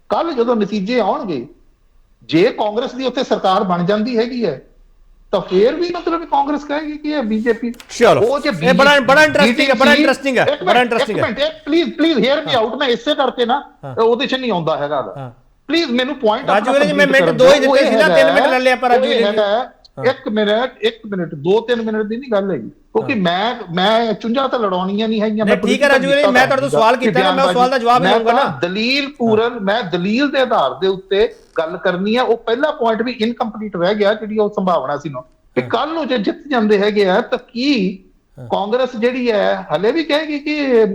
ਕੱਲ ਜਦੋਂ ਨਤੀਜੇ ਆਉਣਗੇ, ਜੇ ਕਾਂਗਰਸ ਦੀ ਉੱਥੇ ਸਰਕਾਰ ਬਣ ਜਾਂਦੀ ਹੈਗੀ ਹੈ ਤਾਂ ਫੇਰ ਵੀ ਮਤਲਬ ਕਾਂਗਰਸ ਕਹੇਗੀ ਕਿ ਇਹ ਬੀਜੇਪੀ। ਉਹ ਜੇ ਇਹ ਬੜਾ ਇੰਟਰਸਟਿੰਗ ਹੈ। Please hear me out. ਮੈਂ ਇਸੇ ਕਰਕੇ ਨਾ ਉਹਦੇ ਚ ਨਹੀਂ ਆਉਂਦਾ ਹੈਗਾ। ਪਲੀਜ਼ ਮੈਨੂੰ ਪੁਆਇੰਟ ਰਾਜੂ ਜੀ, ਮੈਂ ਮਿੰਟ 2 ਹੀ ਦਿੱਤੇ ਸੀ ਨਾ, 3 ਮਿੰਟ ਲੈ ਲਿਆ ਪਰ ਰਾਜੂ ਜੀ ਇੱਕ ਮਿੰਟ 2-3 ਮਿੰਟ ਦੀ ਨਹੀਂ ਗੱਲ ਹੈਗੀ, ਕਿਉਂਕਿ ਮੈਂ ਚੁੰਝਾਂ ਤਾਂ ਲੜਾਉਣੀਆਂ ਨਹੀਂ ਹੈਗੀਆਂ। ਮੈਂ ਠੀਕ ਹੈ ਰਾਜੂ ਜੀ, ਮੈਂ ਤੁਹਾਡੇ ਤੋਂ ਸਵਾਲ ਕੀਤਾ ਨਾ, ਮੈਂ ਉਸ ਸਵਾਲ ਦਾ ਜਵਾਬ ਦੇਵਾਂਗਾ ਨਾ। ਦਲੀਲ ਪੂਰਨ, ਮੈਂ ਦਲੀਲ ਦੇ ਆਧਾਰ ਦੇ ਉੱਤੇ ਗੱਲ ਕਰਨੀ ਆ। ਉਹ ਪਹਿਲਾ ਪੁਆਇੰਟ ਵੀ ਇਨਕੰਪਲੀਟ ਰਹਿ ਗਿਆ, ਜਿਹੜੀ ਉਹ ਸੰਭਾਵਨਾ ਸੀ ਨਾ ਕਿ ਕੱਲ ਨੂੰ ਜੇ ਜਿੱਤ ਜਾਂਦੇ ਹੈਗੇ ਆ ਤਾਂ ਕੀ ਕਾਂਗਰਸ ਜਿਹੜੀ ਹੈ ਹਲੇ ਵੀ ਕਹੇਗੀ ਕਿ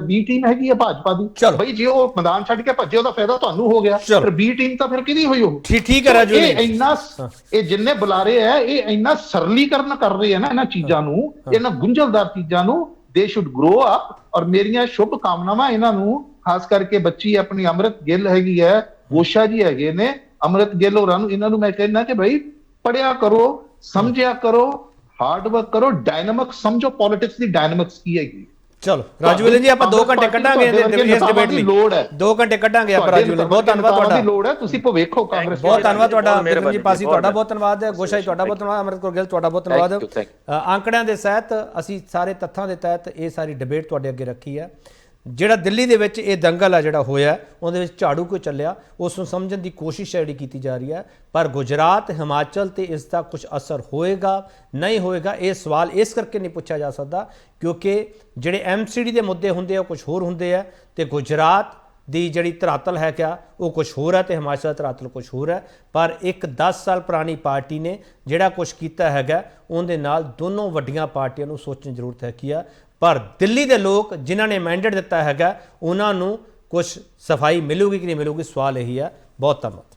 ਬੀ ਟੀਮ ਹੈਗੀ ਹੈ ਭਾਜਪਾ ਦੀ। ਚਲੋ। ਬਈ ਜੇ ਉਹ ਮੈਦਾਨ ਛੱਡ ਕੇ ਭੱਜੇ ਉਹਦਾ ਫਾਇਦਾ ਤੁਹਾਨੂੰ ਹੋ ਗਿਆ, ਚਲੋ। ਫਿਰ ਬੀ ਟੀਮ ਤਾਂ ਫਿਰ ਕਿਹਦੀ ਹੋਈ ਉਹ? ਠੀਕ ਹੈ ਰਾਜੂ ਇਹ ਜੀ। ਇੰਨਾ ਇਹ ਜਿੰਨੇ ਬੁਲਾਰੇ ਹੈ ਇਹ ਇੰਨਾ ਸਰਲੀਕਰਨ ਕਰ ਰਹੇ ਹੈ ਨਾ ਇਹਨਾਂ ਚੀਜ਼ਾਂ ਨੂੰ, ਇਹਨਾਂ ਗੁੰਝਲਦਾਰ ਚੀਜ਼ਾਂ ਨੂੰ। ਦੇ ਸ਼ੁੱਡ ਗਰੋ ਅਪ। ਔਰ ਮੇਰੀਆਂ ਸ਼ੁਭ ਕਾਮਨਾਵਾਂ ਇਹਨਾਂ ਨੂੰ, ਖਾਸ ਕਰਕੇ ਬੱਚੀ ਆਪਣੀ ਅੰਮ੍ਰਿਤ ਗਿੱਲ ਹੈਗੀ ਹੈ, ਗੋਸ਼ਾ ਜੀ ਹੈਗੇ ਨੇ, ਅੰਮ੍ਰਿਤ ਗਿੱਲ ਹੋਰਾਂ ਨੂੰ, ਇਹਨਾਂ ਨੂੰ ਮੈਂ ਕਹਿੰਦਾ ਕਿ ਭਾਈ ਪੜਿਆ ਕਰੋ, ਸਮਝਿਆ ਕਰੋ, ਹਾਰਡ ਵਰਕ ਕਰੋ, ਡਾਇਨਾਮਿਕਸ ਸਮਝੋ, ਪੋਲਿਟਿਕਸ ਦੀ ਡਾਇਨਾਮਿਕਸ ਕੀ ਹੈਗੀ। ਚਲੋ ਰਾਜੂ ਜੀ ਆਪਾਂ 2 ਘੰਟੇ ਕੱਢਾਂਗੇ ਇਸ ਡਿਬੇਟ ਲਈ, ਲੋੜ ਹੈ 2 ਘੰਟੇ ਕੱਢਾਂਗੇ ਆਪਾਂ ਰਾਜੂ ਲਈ। ਬਹੁਤ ਧੰਨਵਾਦ ਤੁਹਾਡਾ, ਲੋੜ ਹੈ, ਤੁਸੀਂ ਭਵਿੱਖੋ ਕਾਂਗਰਸ। ਬਹੁਤ ਧੰਨਵਾਦ ਤੁਹਾਡਾ ਬਿਕਰਮ ਜੀ ਪਾਸੀ, ਤੁਹਾਡਾ ਬਹੁਤ ਧੰਨਵਾਦ। ਗੋਸ਼ਾ ਜੀ ਤੁਹਾਡਾ ਬਹੁਤ ਧੰਨਵਾਦ। ਅੰਮ੍ਰਿਤ ਕੌਰ ਗਿੱਲ ਤੁਹਾਡਾ ਬਹੁਤ ਧੰਨਵਾਦ। ਆંકੜਿਆਂ ਦੇ ਸਹਿਤ ਅਸੀਂ ਸਾਰੇ ਤੱਥਾਂ ਦੇ ਤਹਿਤ ਇਹ ਸਾਰੀ ਡਿਬੇਟ ਤੁਹਾਡੇ ਅੱਗੇ ਰੱਖੀ ਹੈ। ਜਿਹੜਾ ਦਿੱਲੀ ਦੇ ਵਿੱਚ ਇਹ ਦੰਗਲ ਆ ਜਿਹੜਾ ਹੋਇਆ, ਉਹਦੇ ਵਿੱਚ ਝਾੜੂ ਕਿਉਂ ਚੱਲਿਆ ਉਸ ਨੂੰ ਸਮਝਣ ਦੀ ਕੋਸ਼ਿਸ਼ ਜਿਹੜੀ ਕੀਤੀ ਜਾ ਰਹੀ ਹੈ। ਪਰ ਗੁਜਰਾਤ, ਹਿਮਾਚਲ ਤੇ ਇਸ ਦਾ ਕੁਝ ਅਸਰ ਹੋਏਗਾ ਨਹੀਂ ਹੋਏਗਾ, ਇਹ ਸਵਾਲ ਇਸ ਕਰਕੇ ਨਹੀਂ ਪੁੱਛਿਆ ਜਾ ਸਕਦਾ ਕਿਉਂਕਿ ਜਿਹੜੇ ਐਮਸੀਡੀ ਦੇ ਮੁੱਦੇ ਹੁੰਦੇ ਆ ਉਹ ਕੁਝ ਹੋਰ ਹੁੰਦੇ ਆ, ਤੇ ਗੁਜਰਾਤ ਦੀ ਜਿਹੜੀ ਧਰਾਤਲ ਹੈ ਕਿਆ ਉਹ ਕੁਝ ਹੋਰ ਹੈ, ਤੇ ਹਿਮਾਚਲ ਦਾ ਧਰਾਤਲ ਕੁਝ ਹੋਰ ਹੈ। ਪਰ ਇੱਕ 10 ਸਾਲ ਪੁਰਾਣੀ ਪਾਰਟੀ ਨੇ ਜਿਹੜਾ ਕੁਝ ਕੀਤਾ ਹੈਗਾ, ਉਹਦੇ ਨਾਲ ਦੋਨੋਂ ਵੱਡੀਆਂ ਪਾਰਟੀਆਂ ਨੂੰ ਸੋਚਣ ਦੀ ਜ਼ਰੂਰਤ ਹੈ ਕੀ ਆ। ਪਰ ਦਿੱਲੀ ਦੇ ਲੋਕ ਜਿਨ੍ਹਾਂ ਨੇ ਮੈਂਡੇਟ ਦਿੱਤਾ ਹੈਗਾ, ਉਹਨਾਂ ਨੂੰ ਕੁਝ ਸਫਾਈ ਮਿਲੂਗੀ ਕਿ ਨਹੀਂ ਮਿਲੂਗੀ, ਸਵਾਲ ਇਹੀ ਹੈ। ਬਹੁਤ ਧੰਨਵਾਦ।